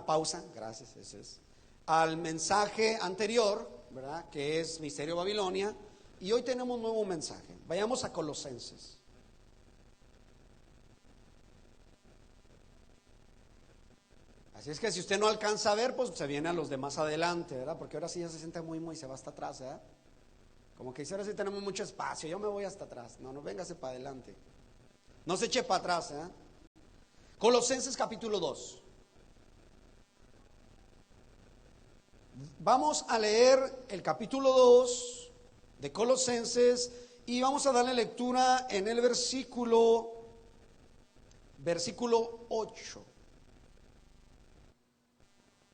pausa, gracias, ese es, al mensaje anterior, ¿verdad? Que es Misterio Babilonia, y hoy tenemos un nuevo mensaje. Vayamos a Colosenses. Así es que si usted no alcanza a ver, pues se viene a los de más adelante, ¿verdad? Porque ahora sí ya se siente muy, se va hasta atrás, ¿verdad? Como que dice, ahora sí tenemos mucho espacio, yo me voy hasta atrás. No, véngase para adelante. No se eche para atrás, ¿verdad? Colosenses capítulo 2. Vamos a leer el capítulo 2 de Colosenses y vamos a darle lectura en el versículo 8.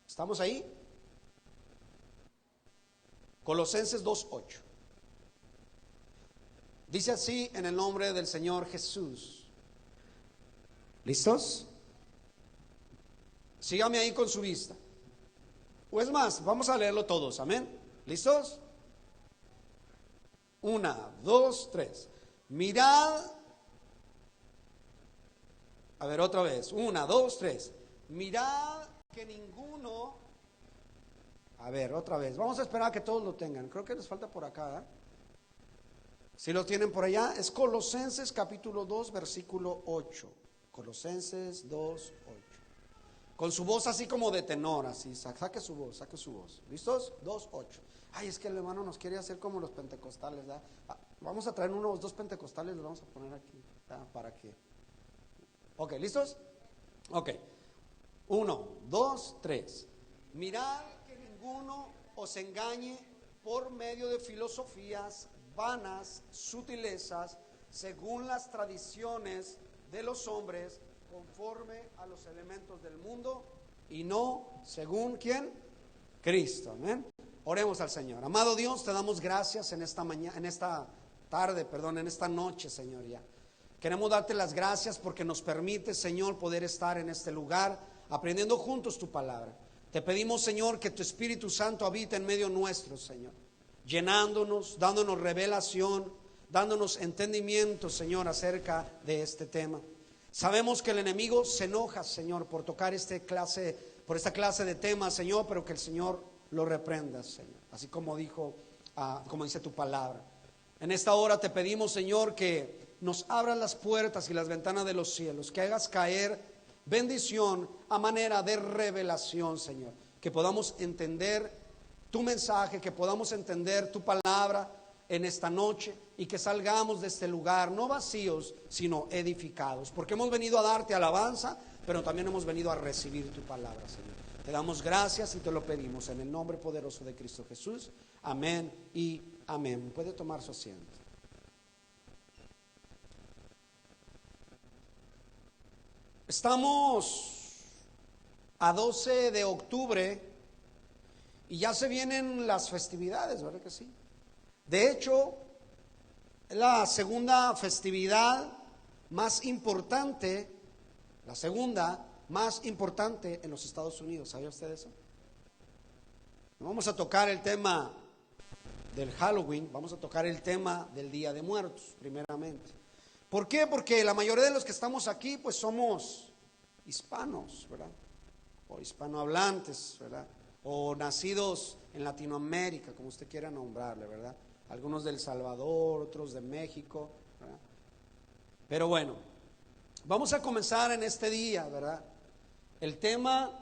¿Estamos ahí? Colosenses 2:8. Dice así en el nombre del Señor Jesús. ¿Listos? Sígame ahí con su vista. O es más, vamos a leerlo todos, amén. ¿Listos? 1, 2, 3. Mirad. A ver, otra vez. 1, 2, 3. Mirad que ninguno. A ver, otra vez. Vamos a esperar a que todos lo tengan. Creo que les falta por acá, ¿eh? Si lo tienen por allá, es Colosenses capítulo 2, versículo 8. Colosenses 2, 8. Con su voz así como de tenor, así, saque su voz. ¿Listos? 2, 8. Ay, es que el hermano nos quiere hacer como los pentecostales, ¿verdad? Vamos a traer unos 2 pentecostales, los vamos a poner aquí, ¿verdad? ¿Para qué? Ok, ¿listos? Ok. 1, 2, 3. Mirad que ninguno os engañe por medio de filosofías vanas, sutilezas, según las tradiciones de los hombres, conforme a los elementos del mundo, y no según ¿quién? Cristo. Amén. Oremos al Señor. Amado Dios, te damos gracias en esta mañana, en esta noche, Señor. Ya queremos darte las gracias porque nos permite, Señor, poder estar en este lugar aprendiendo juntos tu palabra. Te pedimos, Señor, que tu Espíritu Santo habite en medio nuestro, Señor, llenándonos, dándonos revelación, dándonos entendimiento, Señor, acerca de este tema. Sabemos que el enemigo se enoja, Señor, por tocar esta clase de temas, Señor, pero que el Señor lo reprenda, Señor, así como dice tu palabra. En esta hora te pedimos, Señor, que nos abras las puertas y las ventanas de los cielos, que hagas caer bendición a manera de revelación, Señor, que podamos entender tu mensaje, que podamos entender tu palabra en esta noche y que salgamos de este lugar no vacíos, sino edificados, porque hemos venido a darte alabanza, pero también hemos venido a recibir tu palabra, Señor. Te damos gracias y te lo pedimos en el nombre poderoso de Cristo Jesús. Amén y amén. Puede tomar su asiento. Estamos a 12 de octubre y ya se vienen las festividades, ¿verdad que sí? De hecho, es la segunda festividad más importante, en los Estados Unidos. ¿Sabía usted eso? No vamos a tocar el tema del Halloween, vamos a tocar el tema del Día de Muertos, primeramente. ¿Por qué? Porque la mayoría de los que estamos aquí, pues somos hispanos, ¿verdad? O hispanohablantes, ¿verdad? O nacidos en Latinoamérica, como usted quiera nombrarle, ¿verdad? Algunos del Salvador, otros de México, ¿verdad? Pero bueno, vamos a comenzar en este día, ¿verdad? El tema,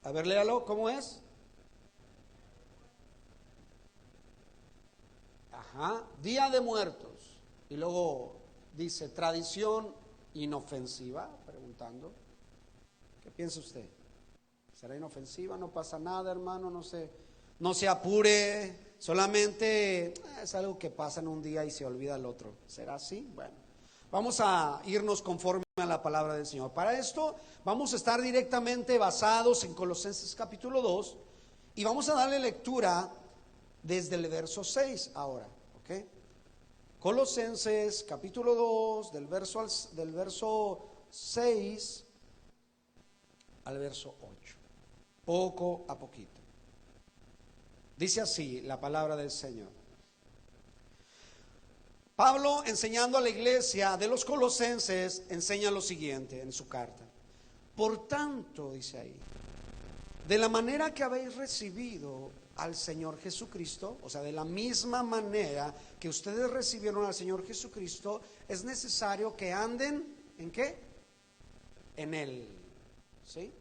a ver, léalo, ¿cómo es? Día de Muertos. Y luego dice, tradición inofensiva, preguntando, ¿qué piensa usted? ¿Será inofensiva? No pasa nada, hermano, no se apure, solamente es algo que pasa en un día y se olvida el otro. ¿Será así? Bueno, vamos a irnos conforme a la palabra del Señor. Para esto vamos a estar directamente basados en Colosenses capítulo 2 y vamos a darle lectura desde el verso 6 ahora, ¿ok? Colosenses capítulo 2 del verso 6 al verso 8, poco a poquito. Dice así la palabra del Señor. Pablo, enseñando a la iglesia de los colosenses, enseña lo siguiente en su carta. Por tanto, dice ahí, de la manera que habéis recibido al Señor Jesucristo, o sea, de la misma manera que ustedes recibieron al Señor Jesucristo, es necesario que anden, ¿en qué? En Él, ¿sí?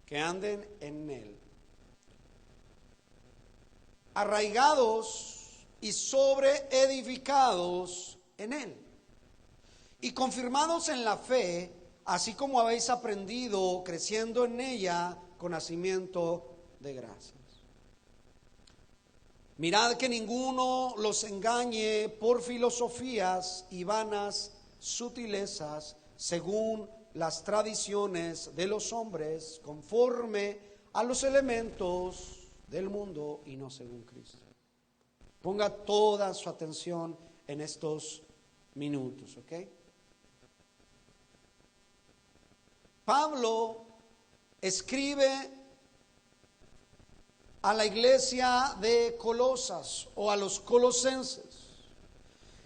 Que anden en Él. Arraigados y sobreedificados en Él. Y confirmados en la fe, así como habéis aprendido, creciendo en ella, con nacimiento de gracias. Mirad que ninguno los engañe por filosofías y vanas sutilezas, según las tradiciones de los hombres, conforme a los elementos del mundo y no según Cristo. Ponga toda su atención en estos minutos, ¿ok? Pablo escribe a la iglesia de Colosas o a los colosenses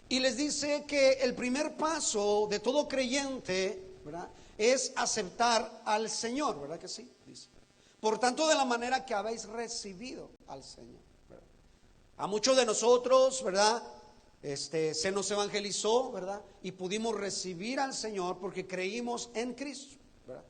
y les dice que el primer paso de todo creyente, ¿verdad?, es aceptar al Señor, ¿verdad que sí? Dice. Por tanto, de la manera que habéis recibido al Señor, ¿verdad? A muchos de nosotros, ¿verdad?, se nos evangelizó, ¿verdad?, y pudimos recibir al Señor porque creímos en Cristo, ¿verdad?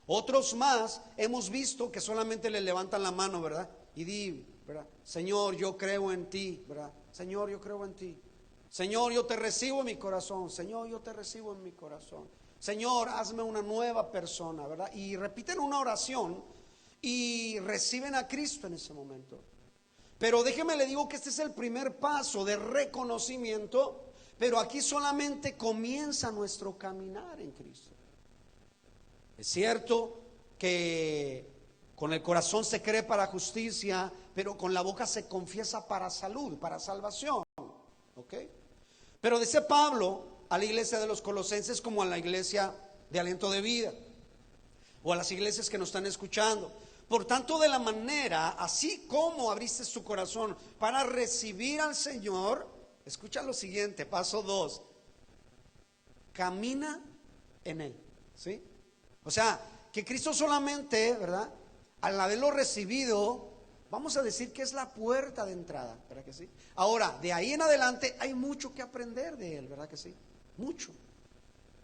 Otros más hemos visto que solamente le levantan la mano, ¿verdad?, y di, ¿verdad?, Señor, yo creo en ti, ¿verdad? Señor, yo creo en ti. Señor, yo te recibo en mi corazón. Señor, yo te recibo en mi corazón. Señor, hazme una nueva persona, ¿verdad? Y repiten una oración y reciben a Cristo en ese momento. Pero déjeme le digo que este es el primer paso de reconocimiento, pero aquí solamente comienza nuestro caminar en Cristo. Es cierto que con el corazón se cree para justicia, pero con la boca se confiesa para salud, para salvación, ¿ok? Pero dice Pablo a la iglesia de los colosenses como a la iglesia de Aliento de Vida, o a las iglesias que nos están escuchando. Por tanto, de la manera, así como abriste su corazón para recibir al Señor, escucha lo siguiente, paso 2, camina en Él, ¿sí? O sea, que Cristo solamente, ¿verdad?, al haberlo recibido, vamos a decir que es la puerta de entrada, ¿verdad que sí? Ahora, de ahí en adelante hay mucho que aprender de Él, ¿verdad que sí? Mucho.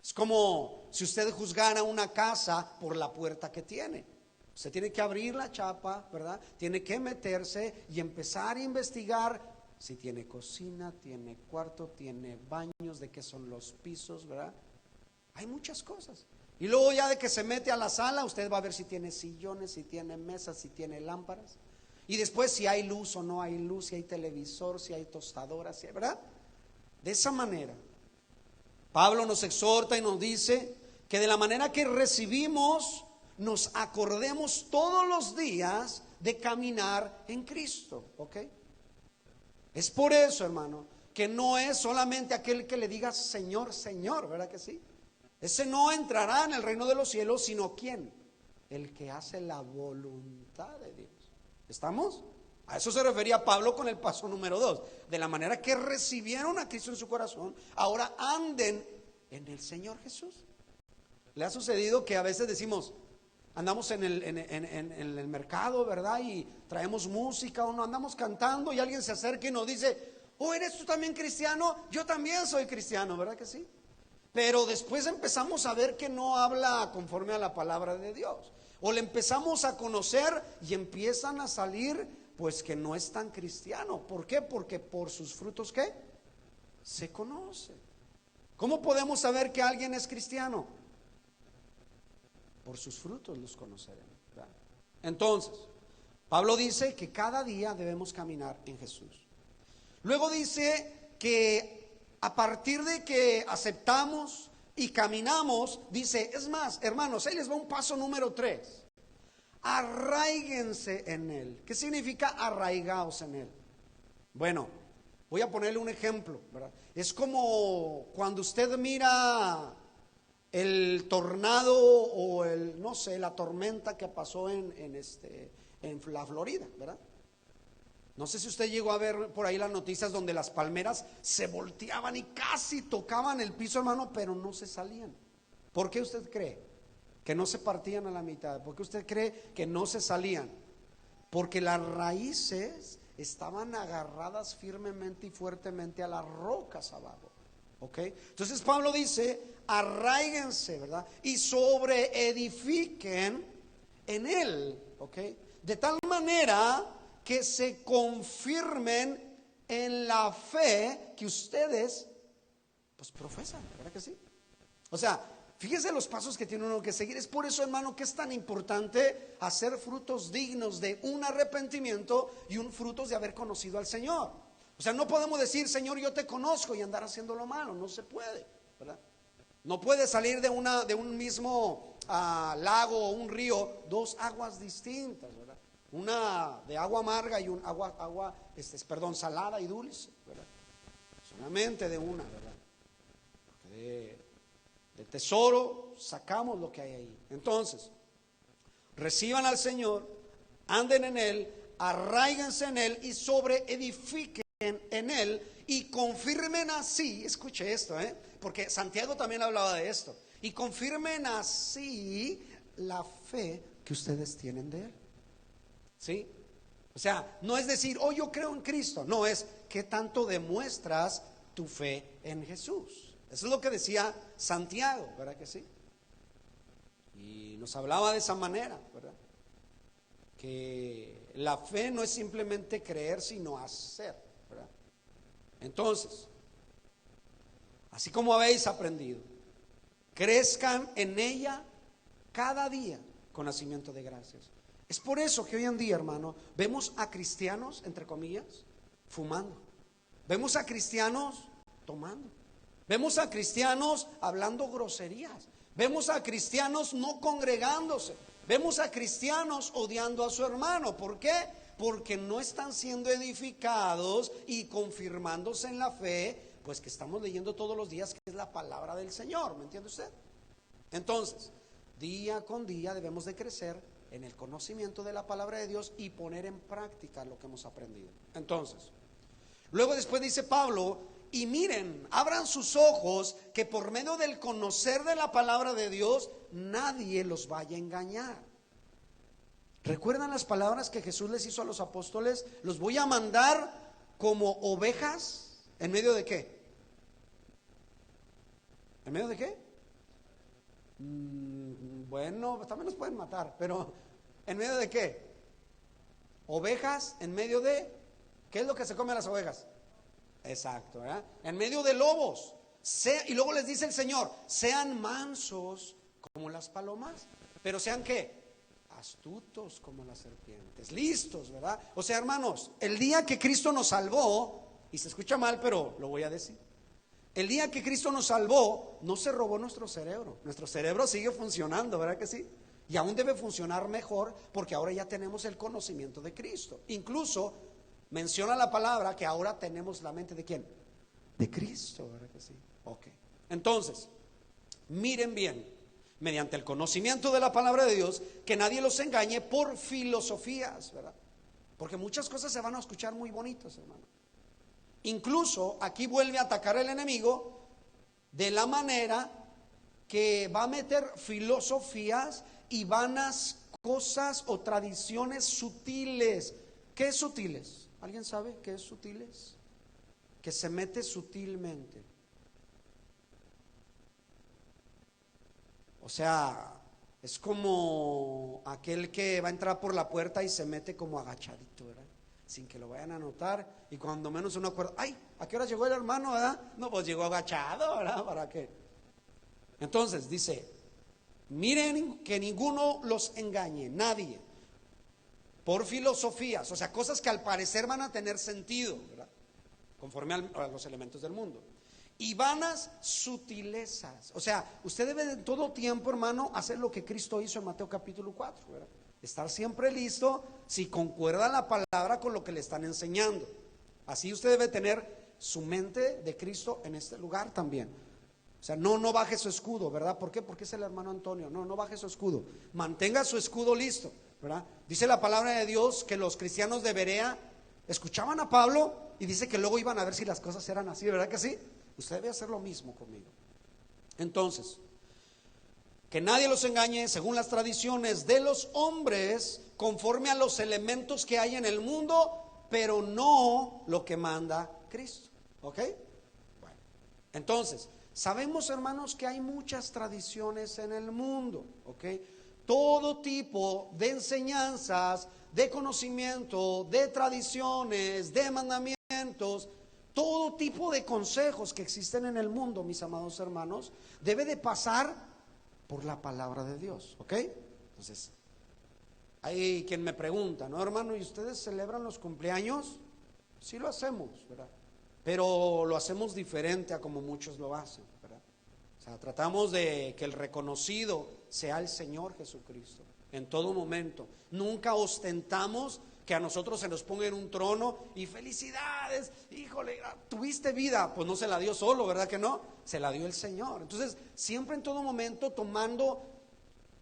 Es como si usted juzgara una casa por la puerta que tiene. Usted tiene que abrir la chapa, ¿verdad? Tiene que meterse y empezar a investigar si tiene cocina, tiene cuarto, tiene baños, de qué son los pisos, ¿verdad? Hay muchas cosas. Y luego ya de que se mete a la sala, usted va a ver si tiene sillones, si tiene mesas, si tiene lámparas. Y después si hay luz o no hay luz, si hay televisor, si hay tostadora, si hay, ¿verdad? De esa manera, Pablo nos exhorta y nos dice que de la manera que recibimos, nos acordemos todos los días de caminar en Cristo, ¿ok? Es por eso, hermano, que no es solamente aquel que le diga Señor, Señor, ¿verdad que sí? Ese no entrará en el reino de los cielos, sino ¿quién? El que hace la voluntad de Dios. ¿Estamos? A eso se refería Pablo con el paso número 2. De la manera que recibieron a Cristo en su corazón, ahora anden en el Señor Jesús. ¿Le ha sucedido que a veces decimos, andamos en el mercado, ¿verdad?, y traemos música o no andamos cantando y alguien se acerca y nos dice, oh, ¿eres tú también cristiano? Yo también soy cristiano, ¿verdad que sí? Pero después empezamos a ver que no habla conforme a la palabra de Dios, o le empezamos a conocer y empiezan a salir pues que no es tan cristiano. ¿Por qué? Porque por sus frutos, ¿qué? Se conoce. ¿Cómo podemos saber que alguien es cristiano? Por sus frutos los conoceremos, ¿verdad? Entonces, Pablo dice que cada día debemos caminar en Jesús. Luego dice que a partir de que aceptamos y caminamos, dice, es más, hermanos, ahí les va un paso número 3. Arraíguense en Él. ¿Qué significa arraigaos en Él? Bueno, voy a ponerle un ejemplo, ¿verdad? Es como cuando usted mira el tornado o no sé, la tormenta que pasó en la Florida, ¿verdad? No sé si usted llegó a ver por ahí las noticias donde las palmeras se volteaban y casi tocaban el piso, hermano, pero no se salían. ¿Por qué usted cree? que no se partían a la mitad? ¿Por qué usted cree que no se salían? Porque las raíces estaban agarradas firmemente y fuertemente a las rocas abajo. ¿Ok? Entonces Pablo dice, arraíguense, ¿verdad? Y sobreedifiquen en él. ¿Ok? De tal manera que se confirmen en la fe que ustedes pues profesan, ¿verdad que sí? O sea, fíjese los pasos que tiene uno que seguir. Es por eso, hermano, que es tan importante hacer frutos dignos de un arrepentimiento y un frutos de haber conocido al Señor. O sea, no podemos decir, Señor, yo te conozco, y andar haciendo lo malo. No se puede, ¿verdad? No puede salir de un mismo lago o un río dos aguas distintas, ¿verdad? Una de agua amarga y un agua salada y dulce, ¿verdad? Solamente de una, ¿verdad? Del tesoro sacamos lo que hay ahí. Entonces, reciban al Señor, anden en Él, arraíguense en Él y sobreedifiquen en Él y confirmen así, escuche esto, porque Santiago también hablaba de esto, y confirmen así la fe que ustedes tienen de Él. ¿Sí? O sea, no es decir, oh, yo creo en Cristo. No, es que tanto demuestras tu fe en Jesús. Eso es lo que decía Santiago, ¿verdad que sí? Y nos hablaba de esa manera, ¿verdad? Que la fe no es simplemente creer, sino hacer, ¿verdad? Entonces, así como habéis aprendido, crezcan en ella cada día con nacimiento de gracias. Es por eso que hoy en día, hermano, vemos a cristianos, entre comillas, fumando. Vemos a cristianos tomando. Vemos a cristianos hablando groserías. Vemos a cristianos no congregándose. Vemos a cristianos odiando a su hermano. ¿Por qué? Porque no están siendo edificados y confirmándose en la fe, pues que estamos leyendo todos los días, que es la palabra del Señor. ¿Me entiende usted? Entonces, día con día debemos de crecer en el conocimiento de la palabra de Dios y poner en práctica lo que hemos aprendido. Entonces, luego después dice Pablo, y miren, abran sus ojos, que por medio del conocer de la palabra de Dios nadie los vaya a engañar. ¿Recuerdan las palabras que Jesús les hizo a los apóstoles? Los voy a mandar como ovejas, ¿en medio de qué? ¿En medio de qué? Bueno, también nos pueden matar, pero ¿en medio de qué? Ovejas en medio de, ¿qué es lo que se come a las ovejas? Exacto, ¿verdad? En medio de lobos. Y luego les dice el Señor, sean mansos como las palomas, pero sean ¿qué? Astutos como las serpientes, listos, ¿verdad? O sea, hermanos, el día que Cristo nos salvó, y se escucha mal, pero lo voy a decir, el día que Cristo nos salvó, no se robó nuestro cerebro sigue funcionando, ¿verdad que sí? Y aún debe funcionar mejor, porque ahora ya tenemos el conocimiento de Cristo. Incluso menciona la palabra que ahora tenemos la mente ¿de quién? De Cristo, ¿verdad que sí? Ok. Entonces, miren bien, mediante el conocimiento de la palabra de Dios, que nadie los engañe por filosofías, ¿verdad? Porque muchas cosas se van a escuchar muy bonitas, hermano. Incluso aquí vuelve a atacar el enemigo de la manera que va a meter filosofías y vanas cosas o tradiciones sutiles. ¿Qué es sutiles? ¿Alguien sabe qué es sutiles? Que se mete sutilmente. O sea, es como aquel que va a entrar por la puerta y se mete como agachadito, ¿verdad? Sin que lo vayan a notar, y cuando menos uno acuerda, ay, ¿a qué hora llegó el hermano, verdad? No, pues llegó agachado, ¿verdad? ¿Para qué? Entonces dice, miren que ninguno los engañe, nadie, por filosofías, o sea, cosas que al parecer van a tener sentido, ¿verdad? Conforme a los elementos del mundo. Y vanas sutilezas, o sea, usted debe de todo tiempo, hermano, hacer lo que Cristo hizo en Mateo capítulo 4, ¿verdad? Estar siempre listo si concuerda la palabra con lo que le están enseñando. Así usted debe tener su mente de Cristo en este lugar también. O sea, no baje su escudo, ¿verdad? ¿Por qué? Porque es el hermano Antonio. No baje su escudo. Mantenga su escudo listo, ¿verdad? Dice la palabra de Dios que los cristianos de Berea escuchaban a Pablo y dice que luego iban a ver si las cosas eran así, ¿verdad que sí? Usted debe hacer lo mismo conmigo. Entonces, Que nadie los engañe según las tradiciones de los hombres, conforme a los elementos que hay en el mundo, pero no lo que manda Cristo. ¿Ok? Bueno, entonces, sabemos, hermanos, que hay muchas tradiciones en el mundo. ¿Ok? Todo tipo de enseñanzas, de conocimiento, de tradiciones, de mandamientos, todo tipo de consejos que existen en el mundo, mis amados hermanos, debe de pasar por la palabra de Dios. ¿Ok? Entonces, hay quien me pregunta, ¿no, hermano? ¿Y ustedes celebran los cumpleaños? Sí lo hacemos, ¿verdad? Pero lo hacemos diferente a como muchos lo hacen, ¿verdad? O sea, tratamos de que el reconocido sea el Señor Jesucristo en todo momento. Nunca ostentamos que a nosotros se nos ponga en un trono y felicidades, híjole, tuviste vida. Pues no se la dio solo, ¿verdad que no? Se la dio el Señor. Entonces, siempre en todo momento tomando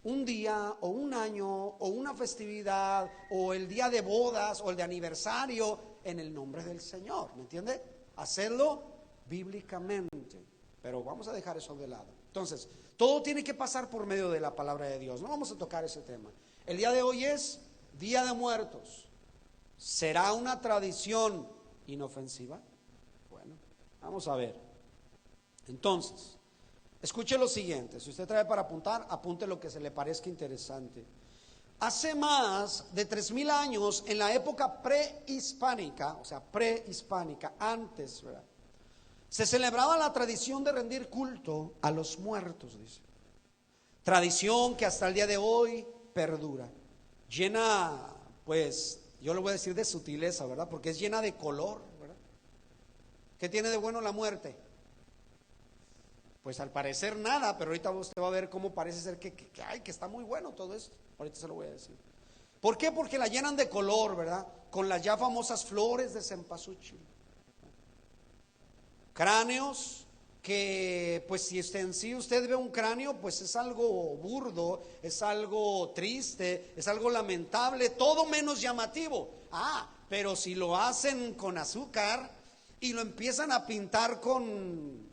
un día o un año o una festividad o el día de bodas o el de aniversario en el nombre del Señor, ¿me entiende? Hacerlo bíblicamente, pero vamos a dejar eso de lado. Entonces, todo tiene que pasar por medio de la palabra de Dios. No vamos a tocar ese tema. El día de hoy es Día de Muertos. ¿Será una tradición inofensiva? Bueno, vamos a ver. Entonces, escuche lo siguiente. Si usted trae para apuntar, apunte lo que se le parezca interesante. Hace más de 3000 años, en la época prehispánica, o sea, prehispánica, antes, ¿verdad?, se celebraba la tradición de rendir culto a los muertos, dice. Tradición que hasta el día de hoy perdura. Llena, pues, yo le voy a decir de sutileza, ¿verdad? Porque es llena de color, ¿verdad? ¿Qué tiene de bueno la muerte? Pues al parecer nada, pero ahorita usted va a ver cómo parece ser que está muy bueno todo esto. Ahorita se lo voy a decir. ¿Por qué? Porque la llenan de color, ¿verdad? Con las ya famosas flores de cempasúchil. Cráneos que, pues si usted en sí usted ve un cráneo, pues es algo burdo, es algo triste, es algo lamentable, todo menos llamativo. Pero si lo hacen con azúcar y lo empiezan a pintar con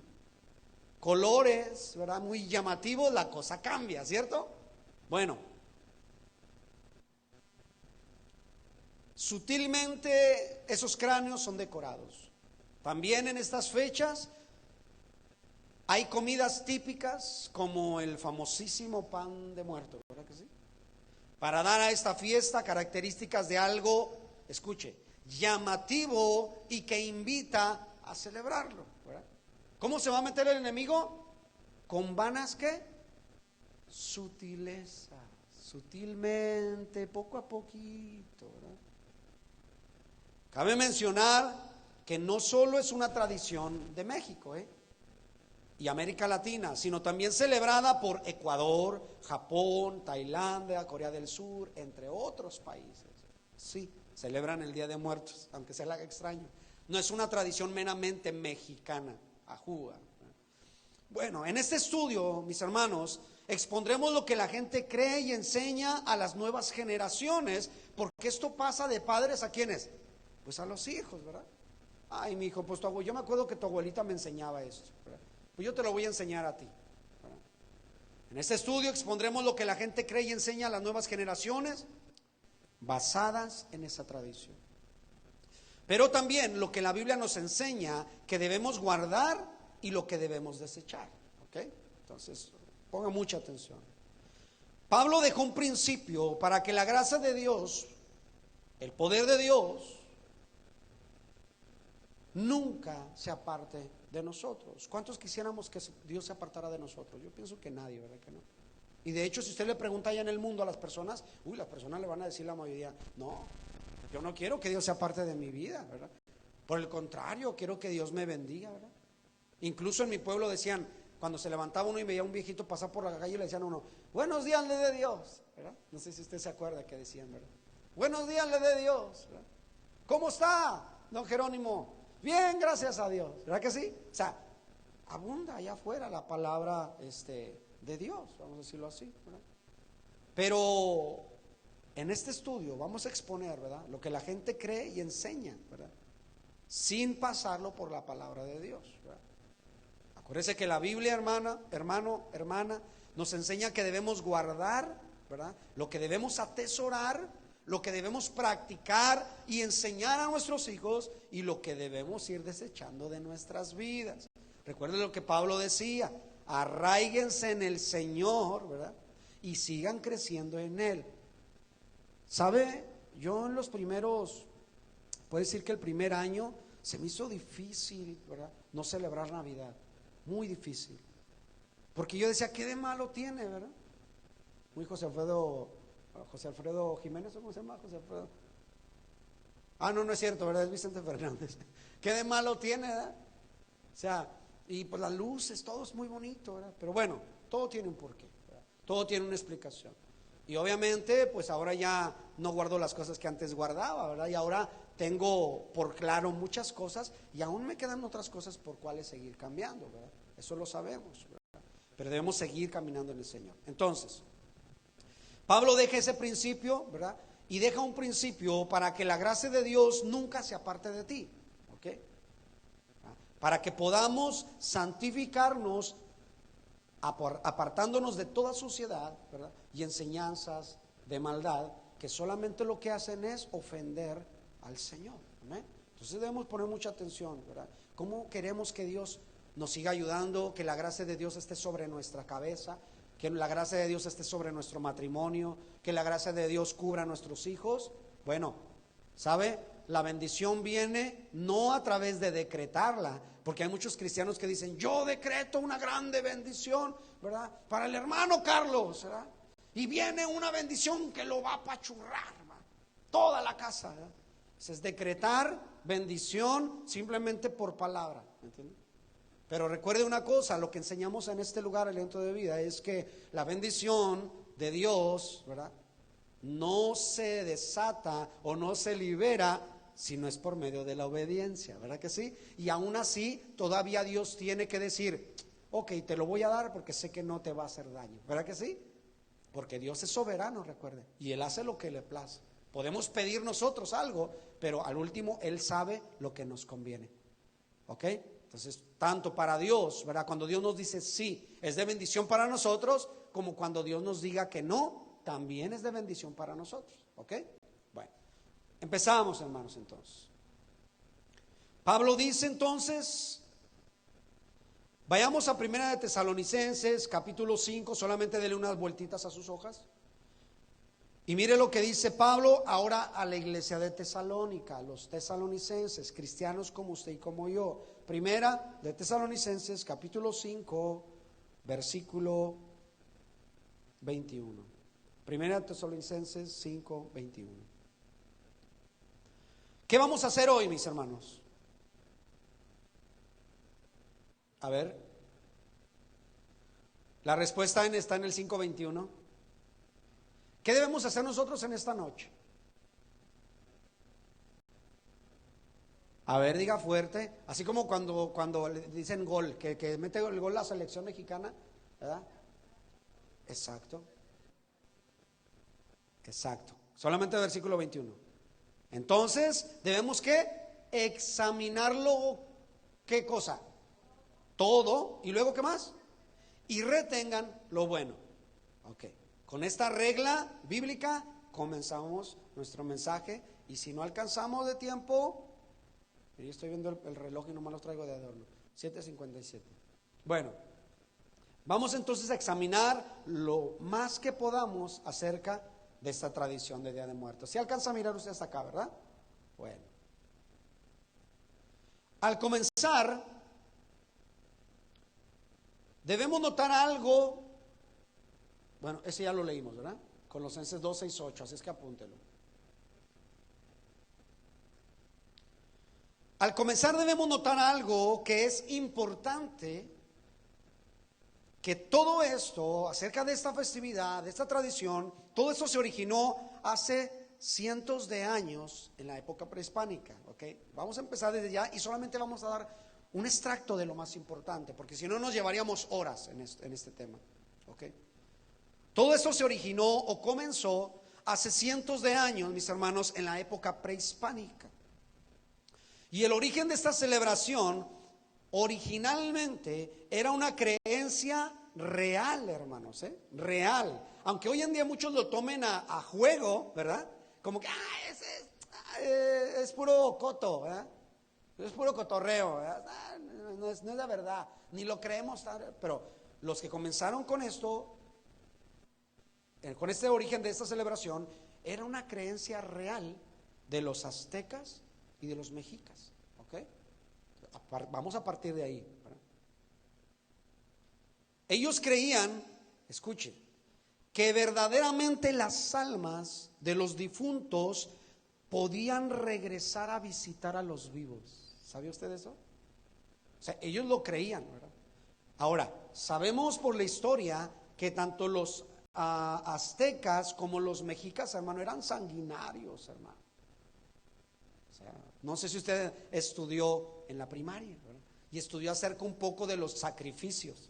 colores, ¿verdad?, muy llamativos, la cosa cambia, ¿cierto? Bueno, sutilmente esos cráneos son decorados. También en estas fechas hay comidas típicas como el famosísimo pan de muerto, ¿verdad que sí? Para dar a esta fiesta características de algo, escuche, llamativo y que invita a celebrarlo, ¿verdad? ¿Cómo se va a meter el enemigo? Con vanas, ¿qué? Sutileza, sutilmente, poco a poquito, ¿verdad? Cabe mencionar que no solo es una tradición de México, y América Latina, sino también celebrada por Ecuador, Japón, Tailandia, Corea del Sur, entre otros países. Sí, celebran el Día de Muertos, aunque se le haga extraño. No es una tradición meramente mexicana, ajúa. Bueno, en este estudio, mis hermanos, expondremos lo que la gente cree y enseña a las nuevas generaciones, porque esto pasa de padres a quienes, pues a los hijos, ¿verdad? Ay, mi hijo, pues yo me acuerdo que tu abuelita me enseñaba esto, ¿verdad? Pues yo te lo voy a enseñar a ti, ¿verdad? En este estudio expondremos lo que la gente cree y enseña a las nuevas generaciones, basadas en esa tradición. Pero también lo que la Biblia nos enseña que debemos guardar y lo que debemos desechar, ¿ok? Entonces, ponga mucha atención. Pablo dejó un principio para que la gracia de Dios, el poder de Dios, nunca se aparte de nosotros. ¿Cuántos quisiéramos que Dios se apartara de nosotros? Yo pienso que nadie, ¿verdad que no? Y de hecho, si usted le pregunta allá en el mundo a las personas, las personas le van a decir la mayoría, no, yo no quiero que Dios se aparte de mi vida, ¿verdad? Por el contrario, quiero que Dios me bendiga, ¿verdad? Incluso en mi pueblo decían, cuando se levantaba uno y veía a un viejito pasar por la calle, le decían a uno, buenos días le dé Dios, ¿verdad? No sé si usted se acuerda que decían, ¿verdad? Buenos días le dé Dios, ¿verdad? ¿Cómo está, don Jerónimo? Bien, gracias a Dios, ¿verdad que sí? O sea, abunda allá afuera la palabra de Dios, vamos a decirlo así, ¿verdad? Pero en este estudio vamos a exponer, ¿verdad?, lo que la gente cree y enseña, ¿verdad?, sin pasarlo por la palabra de Dios, ¿verdad? Acuérdese que la Biblia, hermano, hermana, nos enseña que debemos guardar, ¿verdad? Lo que debemos atesorar, lo que debemos practicar y enseñar a nuestros hijos, y lo que debemos ir desechando de nuestras vidas. Recuerden lo que Pablo decía: arraíguense en el Señor, ¿verdad? Y sigan creciendo en Él. ¿Sabe? Yo en los primeros, puedo decir que el primer año se me hizo difícil, ¿verdad? No celebrar Navidad, muy difícil. Porque yo decía, ¿qué de malo tiene, verdad? Muy José Alfredo Jiménez, ¿o cómo se llama? José Alfredo. No es cierto, ¿verdad? Es Vicente Fernández. ¿Qué de malo tiene, verdad? O sea, y pues las luces, todo es muy bonito, ¿verdad? Pero bueno, todo tiene un porqué, ¿verdad? Todo tiene una explicación. Y obviamente, pues ahora ya no guardo las cosas que antes guardaba, ¿verdad? Y ahora tengo por claro muchas cosas, y aún me quedan otras cosas por cuales seguir cambiando, ¿verdad? Eso lo sabemos, ¿verdad? Pero debemos seguir caminando en el Señor. Entonces, Pablo deja ese principio, ¿verdad? Y deja un principio para que la gracia de Dios nunca se aparte de ti, ¿ok? Para que podamos santificarnos, apartándonos de toda suciedad, ¿verdad? Y enseñanzas de maldad, que solamente lo que hacen es ofender al Señor. ¿Amén? Entonces debemos poner mucha atención, ¿verdad? ¿Cómo queremos que Dios nos siga ayudando? Que la gracia de Dios esté sobre nuestra cabeza, que la gracia de Dios esté sobre nuestro matrimonio, que la gracia de Dios cubra a nuestros hijos. Bueno, ¿sabe? La bendición viene no a través de decretarla, porque hay muchos cristianos que dicen, yo decreto una grande bendición, ¿verdad? Para el hermano Carlos, ¿verdad? Y viene una bendición que lo va a apachurrar, ¿verdad? Toda la casa, ¿verdad? Es decretar bendición simplemente por palabra, ¿me entiende? Pero recuerde una cosa, lo que enseñamos en este lugar, Aliento de Vida, es que la bendición de Dios, ¿verdad?, no se desata o no se libera si no es por medio de la obediencia, ¿verdad que sí? Y aún así, todavía Dios tiene que decir, ok, te lo voy a dar porque sé que no te va a hacer daño, ¿verdad que sí? Porque Dios es soberano, recuerde, y Él hace lo que le place. Podemos pedir nosotros algo, pero al último Él sabe lo que nos conviene, ¿ok? Entonces, tanto para Dios, ¿verdad? Cuando Dios nos dice sí, es de bendición para nosotros, como cuando Dios nos diga que no, también es de bendición para nosotros, ¿ok? Bueno, empezamos, hermanos, entonces. Pablo dice entonces, vayamos a Primera de Tesalonicenses, capítulo 5, solamente dele unas vueltitas a sus hojas. Y mire lo que dice Pablo ahora a la iglesia de Tesalónica, los tesalonicenses, cristianos como usted y como yo. Primera de Tesalonicenses, capítulo 5, versículo 21. Primera de Tesalonicenses 5, 21. ¿Qué vamos a hacer hoy, mis hermanos? A ver, la respuesta está en el 5:21. ¿Qué debemos hacer nosotros en esta noche? A ver, diga fuerte. Así como cuando le dicen gol, que mete el gol la selección mexicana, ¿verdad? Exacto. Exacto. Solamente el versículo 21. Entonces, debemos ¿qué? Examinarlo. ¿Qué cosa? Todo. ¿Y luego qué más? Y retengan lo bueno. Ok. Con esta regla bíblica comenzamos nuestro mensaje, y si no alcanzamos de tiempo, yo estoy viendo el reloj y nomás los traigo de adorno, 7:57. Bueno, vamos entonces a examinar lo más que podamos acerca de esta tradición de Día de Muertos. ¿Sí alcanza a mirar usted hasta acá, verdad? Bueno, al comenzar debemos notar algo. Bueno, ese ya lo leímos, ¿verdad? Colosenses 2, 6, 8, así es que apúntelo. Al comenzar debemos notar algo que es importante, que todo esto, acerca de esta festividad, de esta tradición, todo esto se originó hace cientos de años en la época prehispánica, ¿ok? Vamos a empezar desde ya y solamente vamos a dar un extracto de lo más importante, porque si no nos llevaríamos horas en este tema, ¿ok? Todo esto se originó o comenzó hace cientos de años, mis hermanos, en la época prehispánica. Y el origen de esta celebración originalmente era una creencia real, hermanos, real. Aunque hoy en día muchos lo tomen a juego, ¿verdad? Como que, es puro coto, ¿verdad? Es puro cotorreo, ¿verdad? No es la verdad, ni lo creemos, pero los que comenzaron con esto, con este origen de esta celebración, era una creencia real de los aztecas y de los mexicas, ¿ok? Vamos a partir de ahí, ¿verdad? Ellos creían, escuche, que verdaderamente las almas de los difuntos podían regresar a visitar a los vivos. ¿Sabe usted eso? O sea, ellos lo creían, ¿verdad? Ahora, sabemos por la historia que tanto los aztecas como los mexicas, hermano, eran sanguinarios, hermano. O sea, no sé si usted estudió en la primaria, ¿verdad? Y estudió acerca un poco de los sacrificios,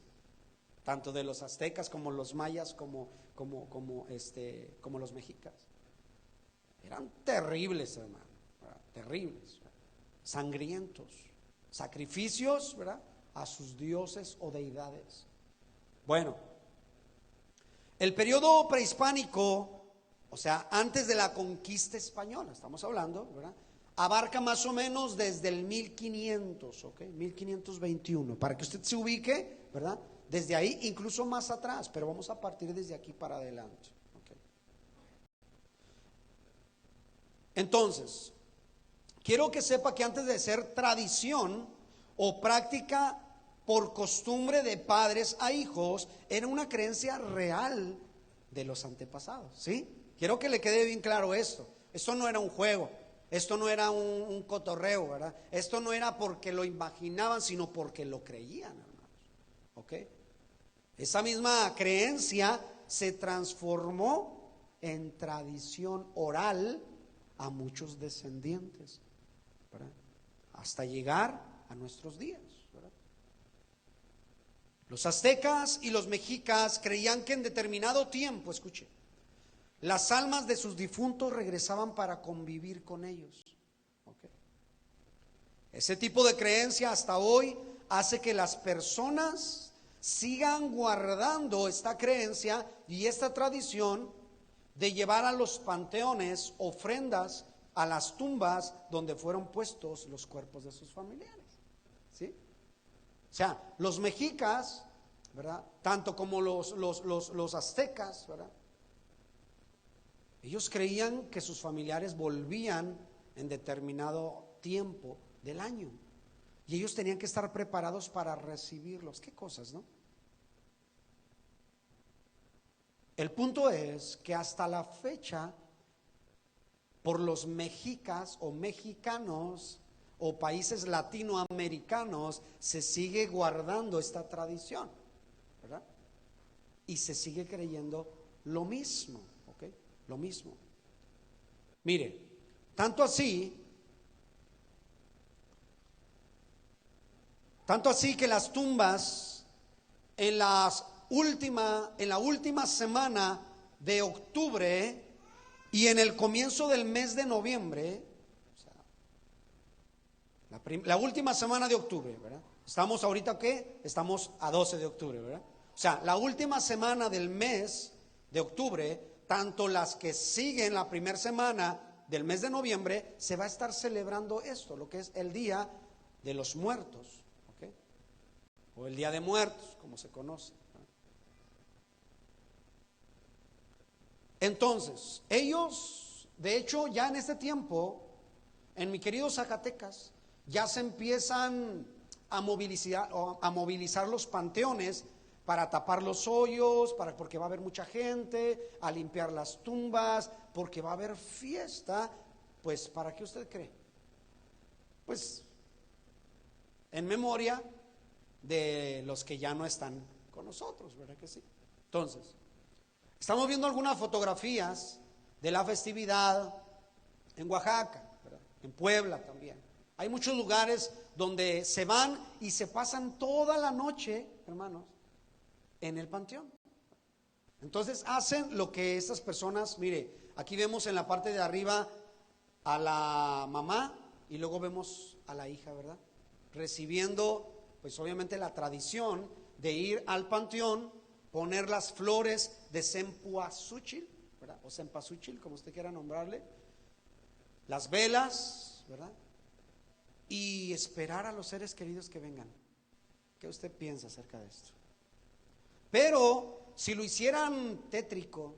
tanto de los aztecas como los mayas, como los mexicas. Eran terribles, hermano, ¿verdad? Terribles, ¿verdad? Sangrientos, sacrificios, ¿verdad?, a sus dioses o deidades. Bueno, el periodo prehispánico, o sea, antes de la conquista española, estamos hablando, ¿verdad?, abarca más o menos desde el 1500, ¿ok? 1521, para que usted se ubique, ¿verdad?, desde ahí, incluso más atrás, pero vamos a partir desde aquí para adelante, ¿ok? Entonces, quiero que sepa que antes de ser tradición o práctica por costumbre de padres a hijos, era una creencia real de los antepasados, ¿sí? Quiero que le quede bien claro esto. Esto no era un juego, esto no era un cotorreo, ¿verdad? Esto no era porque lo imaginaban, sino porque lo creían, hermanos, ¿ok? Esa misma creencia se transformó en tradición oral a muchos descendientes, ¿verdad?, hasta llegar a nuestros días, ¿verdad? Los aztecas y los mexicas creían que en determinado tiempo, escuche, las almas de sus difuntos regresaban para convivir con ellos, ¿okay? Ese tipo de creencia hasta hoy hace que las personas sigan guardando esta creencia y esta tradición de llevar a los panteones ofrendas a las tumbas donde fueron puestos los cuerpos de sus familiares, ¿sí? O sea, los mexicas, ¿verdad?, tanto como los aztecas, ¿verdad?, ellos creían que sus familiares volvían en determinado tiempo del año y ellos tenían que estar preparados para recibirlos. Qué cosas, ¿no? El punto es que hasta la fecha, por los mexicas o mexicanos o países latinoamericanos, se sigue guardando esta tradición, ¿verdad? Y se sigue creyendo lo mismo, ¿ok? Lo mismo. Mire, tanto así que las tumbas en la última semana de octubre y en el comienzo del mes de noviembre, o sea, la última semana de octubre, ¿verdad? Estamos ahorita, ¿qué? Estamos a 12 de octubre, ¿verdad? O sea, la última semana del mes de octubre, tanto las que siguen la primera semana del mes de noviembre, se va a estar celebrando esto, lo que es el Día de los Muertos, ¿ok? O el Día de Muertos, como se conoce. Entonces, ellos, de hecho, ya en este tiempo, en mi querido Zacatecas, ya se empiezan a movilizar los panteones para tapar los hoyos, porque va a haber mucha gente, a limpiar las tumbas, porque va a haber fiesta. Pues, ¿para qué usted cree? Pues, en memoria de los que ya no están con nosotros, ¿verdad que sí? Entonces, estamos viendo algunas fotografías de la festividad en Oaxaca, ¿verdad?, en Puebla también. Hay muchos lugares donde se van y se pasan toda la noche, hermanos, en el panteón. Entonces hacen lo que estas personas, mire, aquí vemos en la parte de arriba a la mamá y luego vemos a la hija, ¿verdad?, recibiendo, pues obviamente, la tradición de ir al panteón, poner las flores de cempasúchil, ¿verdad? O cempasúchil, como usted quiera nombrarle, las velas, ¿verdad? Y esperar a los seres queridos que vengan. ¿Qué usted piensa acerca de esto? Pero si lo hicieran tétrico,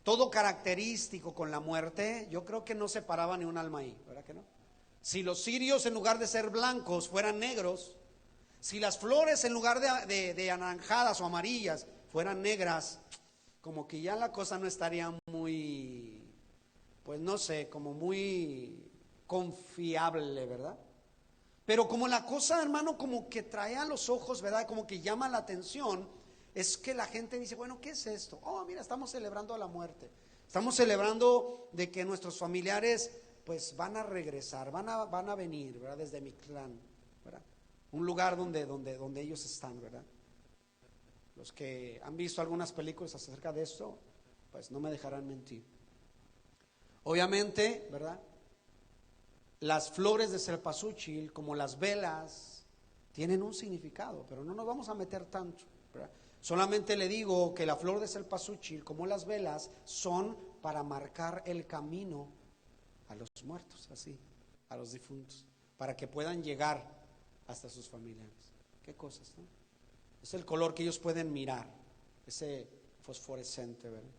todo característico con la muerte, yo creo que no se paraba ni un alma ahí, ¿verdad que no? Si los cirios en lugar de ser blancos fueran negros, si las flores en lugar de anaranjadas o amarillas fueran negras, como que ya la cosa no estaría muy, pues no sé, como muy confiable, ¿verdad? Pero como la cosa, hermano, como que trae a los ojos, ¿verdad? Como que llama la atención, es que la gente dice, bueno, ¿qué es esto? Oh, mira, estamos celebrando la muerte. Estamos celebrando de que nuestros familiares pues van a regresar, van a venir, ¿verdad? Desde Mictlán, ¿verdad? Un lugar donde ellos están, ¿verdad? Los que han visto algunas películas acerca de esto, pues no me dejarán mentir. Obviamente, ¿verdad? Las flores de cempasúchil, como las velas, tienen un significado, pero no nos vamos a meter tanto, ¿verdad? Solamente le digo que la flor de cempasúchil, como las velas, son para marcar el camino a los muertos, así, a los difuntos, para que puedan llegar hasta sus familiares. ¿Qué cosas, no? Es el color que ellos pueden mirar, ese fosforescente, ¿verdad?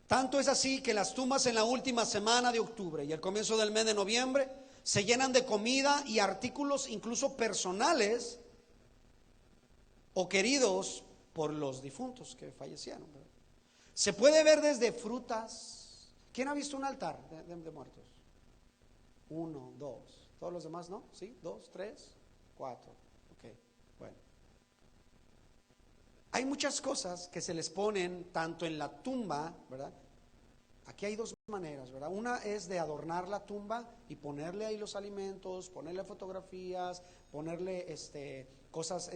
Tanto es así que las tumbas en la última semana de octubre y el comienzo del mes de noviembre se llenan de comida y artículos incluso personales o queridos por los difuntos que fallecieron, ¿verdad? Se puede ver desde frutas. ¿Quién ha visto un altar de muertos? 1, 2. ¿Todos los demás no? ¿Sí? 2, 3, 4. Ok, bueno. Hay muchas cosas que se les ponen tanto en la tumba, ¿verdad? Aquí hay dos maneras, ¿verdad? Una es de adornar la tumba y ponerle ahí los alimentos, ponerle fotografías, ponerle cosas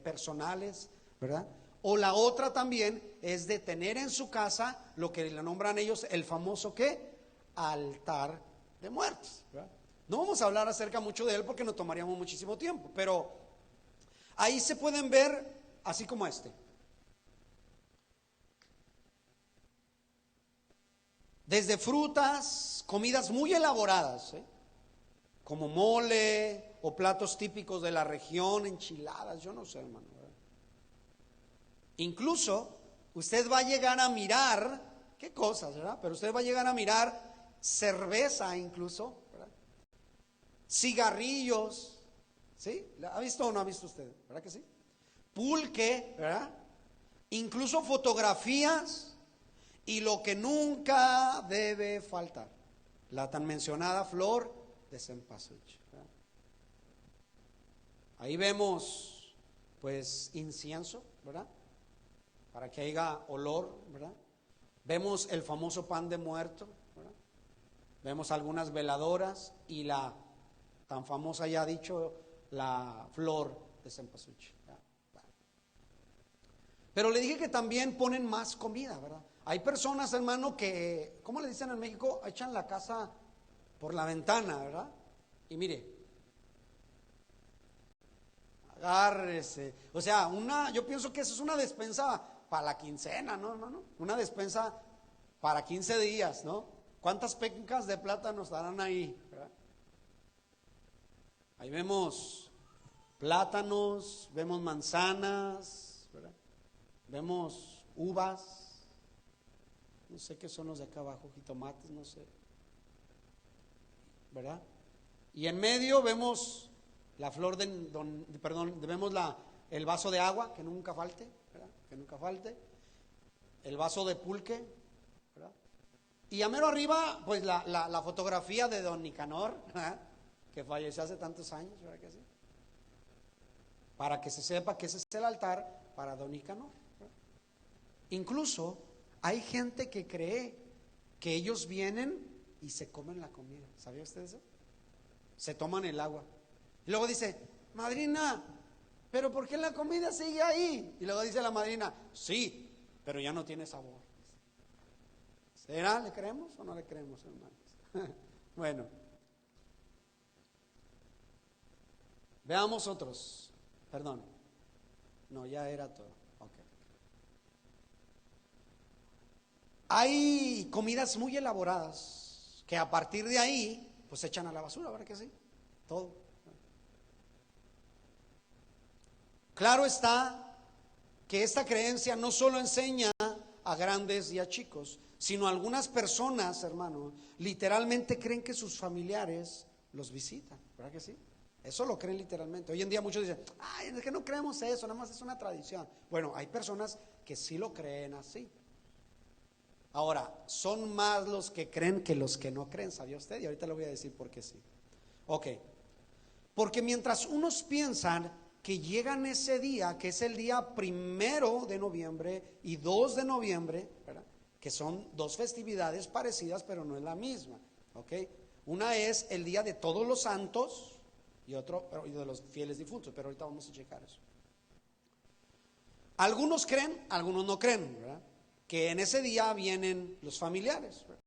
personales, ¿verdad? O la otra también es de tener en su casa lo que le nombran ellos el famoso ¿qué? Altar de muertos, ¿verdad? No vamos a hablar acerca mucho de él porque nos tomaríamos muchísimo tiempo, pero ahí se pueden ver así como desde frutas, comidas muy elaboradas, como mole o platos típicos de la región, enchiladas, yo no sé, hermano, ¿verdad? Incluso usted va a llegar a mirar, qué cosas, ¿verdad? Pero usted va a llegar a mirar cerveza incluso, ¿verdad? Cigarrillos, ¿sí? ¿Ha visto o no ha visto usted? ¿Verdad que sí? Pulque, ¿verdad? Incluso fotografías y lo que nunca debe faltar, la tan mencionada flor de cempasúchil, ¿verdad? Ahí vemos pues incienso, ¿verdad? Para que haya olor, ¿verdad? Vemos el famoso pan de muerto, ¿verdad? Vemos algunas veladoras y la tan famosa, ya dicho, la flor de cempasúchil, ¿verdad? Pero le dije que también ponen más comida, ¿verdad? Hay personas, hermano, que, ¿cómo le dicen en México? Echan la casa por la ventana, ¿verdad? Y mire, agárrese. O sea, yo pienso que eso es una despensa para la quincena, ¿no, hermano? Una despensa para 15 días, ¿no? ¿Cuántas pencas de plátano estarán ahí, ¿verdad? Ahí vemos plátanos, vemos manzanas, ¿verdad? Vemos uvas, no sé qué son los de acá abajo, jitomates, no sé, ¿verdad? Y en medio vemos la flor vemos el vaso de agua, que nunca falte, ¿verdad? Que nunca falte, el vaso de pulque, ¿verdad? Y a mero arriba, pues la fotografía de don Nicanor, ¿verdad? Que falleció hace tantos años, ¿verdad que sí? Para que se sepa que ese es el altar para don Nicanor, ¿verdad? Incluso hay gente que cree que ellos vienen y se comen la comida. ¿Sabía usted eso? Se toman el agua. Y luego dice, madrina, ¿pero por qué la comida sigue ahí? Y luego dice la madrina, sí, pero ya no tiene sabor. ¿Será? ¿Le creemos o no le creemos, hermanos? Bueno. Veamos otros. Perdón. No, ya era todo. Okay. Hay comidas muy elaboradas que a partir de ahí pues se echan a la basura, ¿verdad que sí? Todo. Claro está que esta creencia no solo enseña a grandes y a chicos, sino algunas personas, hermano, literalmente creen que sus familiares los visitan, ¿verdad que sí? Eso lo creen literalmente. Hoy en día muchos dicen, ay, es que no creemos eso, nada más es una tradición. Bueno, hay personas que sí lo creen así. Ahora, son más los que creen que los que no creen, ¿sabía usted? Y ahorita le voy a decir por qué sí. Ok, porque mientras unos piensan que llegan ese día, que es el día 1 de noviembre y 2 de noviembre, ¿verdad? Que son dos festividades parecidas, pero no es la misma, ¿ok? Una es el día de todos los santos y otro de los fieles difuntos, pero ahorita vamos a checar eso. Algunos creen, algunos no creen, ¿verdad? Que en ese día vienen los familiares, ¿verdad?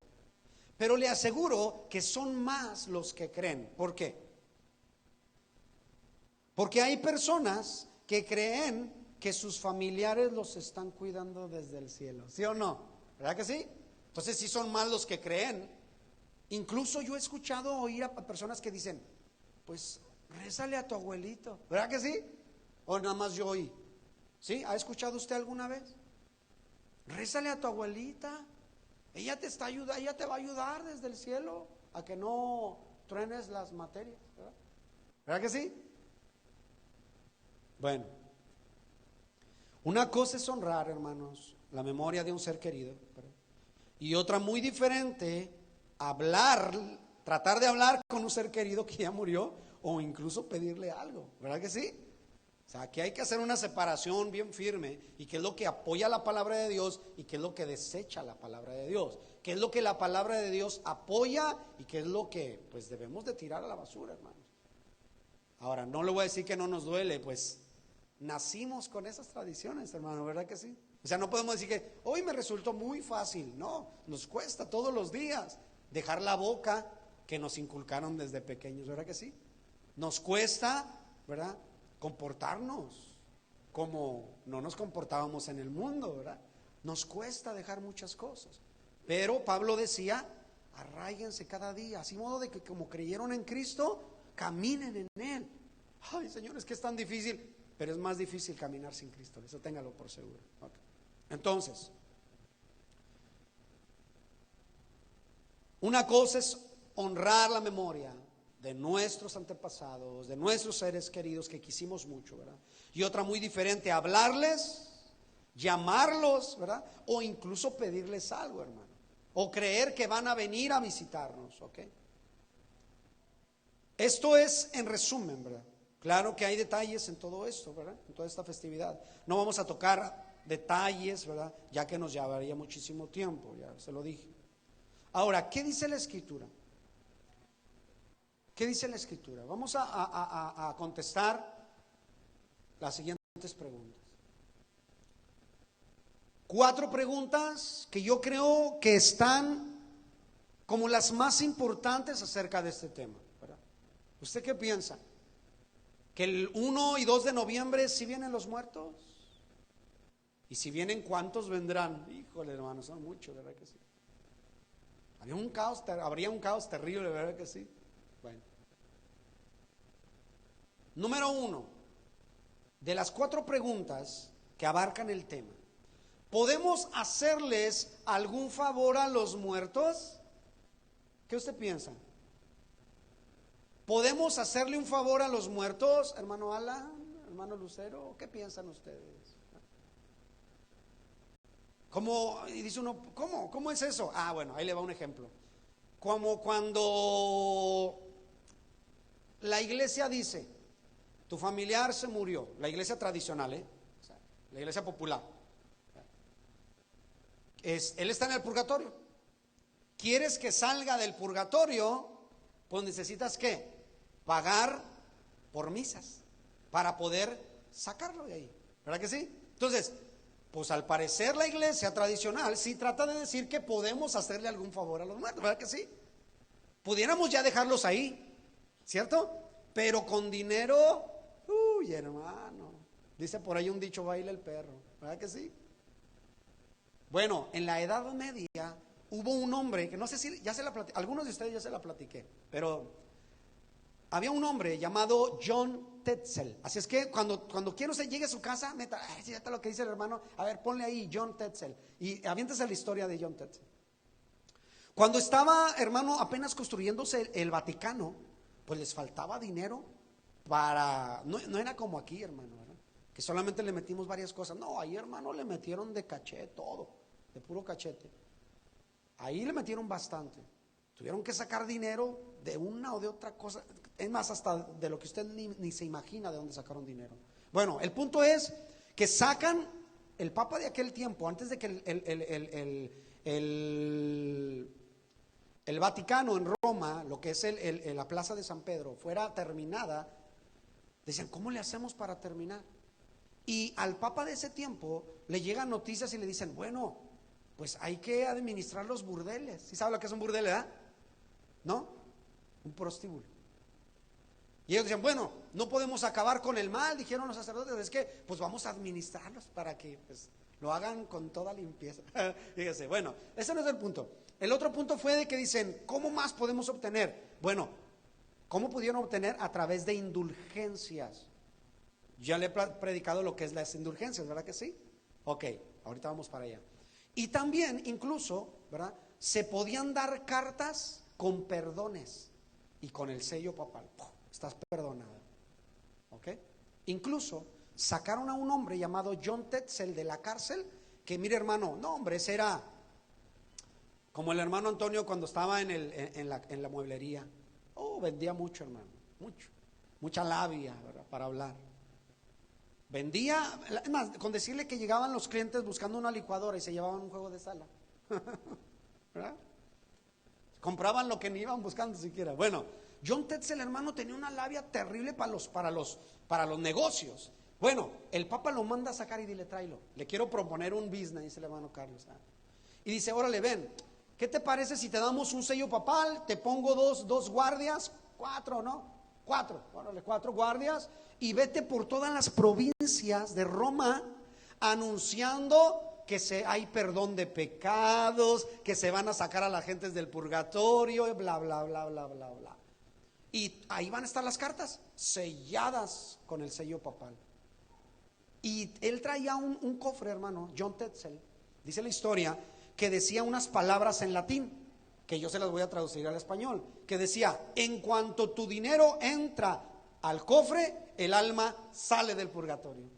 Pero le aseguro que son más los que creen. ¿Por qué? Porque hay personas que creen que sus familiares los están cuidando desde el cielo, ¿sí o no? ¿Verdad que sí? Entonces sí son más los que creen. Incluso yo he escuchado oír a personas que dicen, pues rézale a tu abuelito, ¿verdad que sí? O nada más yo oí. ¿Sí? ¿Ha escuchado usted alguna vez? Rézale a tu abuelita, ella te está ayudando, ella te va a ayudar desde el cielo a que no truenes las materias, ¿verdad? ¿Verdad que sí? Bueno, una cosa es honrar, hermanos, la memoria de un ser querido, ¿verdad? Y otra muy diferente, tratar de hablar con un ser querido que ya murió o incluso pedirle algo, ¿verdad que sí? O sea, aquí hay que hacer una separación bien firme y qué es lo que apoya la palabra de Dios y qué es lo que desecha la palabra de Dios, qué es lo que la palabra de Dios apoya y qué es lo que pues debemos de tirar a la basura, hermanos. Ahora, no le voy a decir que no nos duele, pues nacimos con esas tradiciones, hermano, ¿verdad que sí? O sea, no podemos decir que hoy me resultó muy fácil, no, nos cuesta todos los días dejar la boca que nos inculcaron desde pequeños, ¿verdad que sí? Nos cuesta, ¿verdad?, comportarnos como no nos comportábamos en el mundo, ¿verdad? Nos cuesta dejar muchas cosas, pero Pablo decía, arráiganse cada día, así modo de que como creyeron en Cristo, caminen en Él. Ay, Señor, es que es tan difícil, pero es más difícil caminar sin Cristo, eso téngalo por seguro. Okay. Entonces, una cosa es honrar la memoria de nuestros antepasados, de nuestros seres queridos que quisimos mucho, ¿verdad? Y otra muy diferente, hablarles, llamarlos, ¿verdad? O incluso pedirles algo, hermano. O creer que van a venir a visitarnos, ¿ok? Esto es en resumen, ¿verdad? Claro que hay detalles en todo esto, ¿verdad? En toda esta festividad. No vamos a tocar detalles, ¿verdad? Ya que nos llevaría muchísimo tiempo, ya se lo dije. Ahora, ¿qué dice la Escritura? ¿Qué dice la Escritura? Vamos a contestar las siguientes preguntas. 4 preguntas que yo creo que están como las más importantes acerca de este tema, ¿verdad? ¿Usted qué piensa? ¿Que el 1 y 2 de noviembre sí vienen los muertos? Y si vienen, ¿cuántos vendrán? Híjole, hermano, son muchos, ¿verdad que sí? Habría un caos terrible, ¿verdad que sí? Bueno. Número 1, de las 4 preguntas que abarcan el tema, ¿podemos hacerles algún favor a los muertos? ¿Qué usted piensa? ¿Podemos hacerle un favor a los muertos, hermano Alan, hermano Lucero? ¿Qué piensan ustedes? ¿Cómo? Y dice uno, ¿cómo es eso? Ah, bueno, ahí le va un ejemplo. Como cuando la iglesia dice, tu familiar se murió, la iglesia tradicional, o sea, la iglesia popular, él está en el purgatorio. ¿Quieres que salga del purgatorio? Pues necesitas ¿qué? Pagar por misas para poder sacarlo de ahí, ¿verdad que sí? Entonces, pues al parecer la iglesia tradicional sí trata de decir que podemos hacerle algún favor a los muertos, ¿verdad que sí? Pudiéramos ya dejarlos ahí, ¿cierto? pero con dinero, uy, hermano. Dice por ahí un dicho, baila el perro, ¿verdad que sí? Bueno, en la Edad Media hubo un hombre que no sé si ya se la platiqué, algunos de ustedes ya se la platiqué, pero había un hombre llamado John Tetzel. Así es que cuando quiera usted llegue a su casa, meta, si ya está lo que dice el hermano, a ver, ponle ahí John Tetzel y aviéntese la historia de John Tetzel. Cuando estaba, hermano, apenas construyéndose el Vaticano, pues les faltaba dinero para, no era como aquí, hermano, ¿verdad? Que solamente le metimos varias cosas. No, ahí, hermano, le metieron de caché todo, de puro cachete. Ahí le metieron bastante. Tuvieron que sacar dinero de una o de otra cosa. Es más, hasta de lo que usted ni se imagina de dónde sacaron dinero. Bueno, el punto es que sacan el Papa de aquel tiempo, antes de que el Vaticano en Roma, lo que es la Plaza de San Pedro, fuera terminada. Decían, ¿cómo le hacemos para terminar? Y al Papa de ese tiempo le llegan noticias y le dicen, bueno, pues hay que administrar los burdeles. ¿Sí sabe lo que es un burdel, verdad? ¿No? Un prostíbulo. Y ellos decían, bueno, no podemos acabar con el mal, dijeron los sacerdotes, es que pues vamos a administrarlos para que pues lo hagan con toda limpieza. Fíjese, bueno, ese no es el punto. El otro punto fue de que dicen, ¿cómo más podemos obtener? Bueno, ¿cómo pudieron obtener? A través de indulgencias. Ya le he predicado lo que es las indulgencias, ¿verdad que sí? Ok, ahorita vamos para allá. Y también, incluso, ¿verdad? Se podían dar cartas con perdones y con el sello papal. ¡Puf! Estás perdonado. ¿Ok? Incluso sacaron a un hombre llamado John Tetzel de la cárcel, que mire, hermano, no, hombre, ese era como el hermano Antonio cuando estaba en la mueblería. Oh, vendía mucho, hermano, mucha labia, ¿verdad? Para hablar. Vendía, es más, con decirle que llegaban los clientes buscando una licuadora y se llevaban un juego de sala. ¿Verdad? Compraban lo que ni iban buscando siquiera. Bueno, John Tetzel, hermano, tenía una labia terrible para los negocios. Bueno, el Papa lo manda a sacar y dile, tráelo. Le quiero proponer un business, dice el hermano Carlos. Y dice, órale, ven, ¿qué te parece si te damos un sello papal? Te pongo dos guardias, 4, ¿no? 4, órale, 4 guardias. Y vete por todas las provincias de Roma anunciando que hay perdón de pecados, que se van a sacar a las gentes del purgatorio, bla, bla, bla, bla, bla, bla. Y ahí van a estar las cartas selladas con el sello papal. Y él traía un cofre, hermano, John Tetzel, dice la historia, que decía unas palabras en latín, que yo se las voy a traducir al español, que decía, en cuanto tu dinero entra al cofre, el alma sale del purgatorio.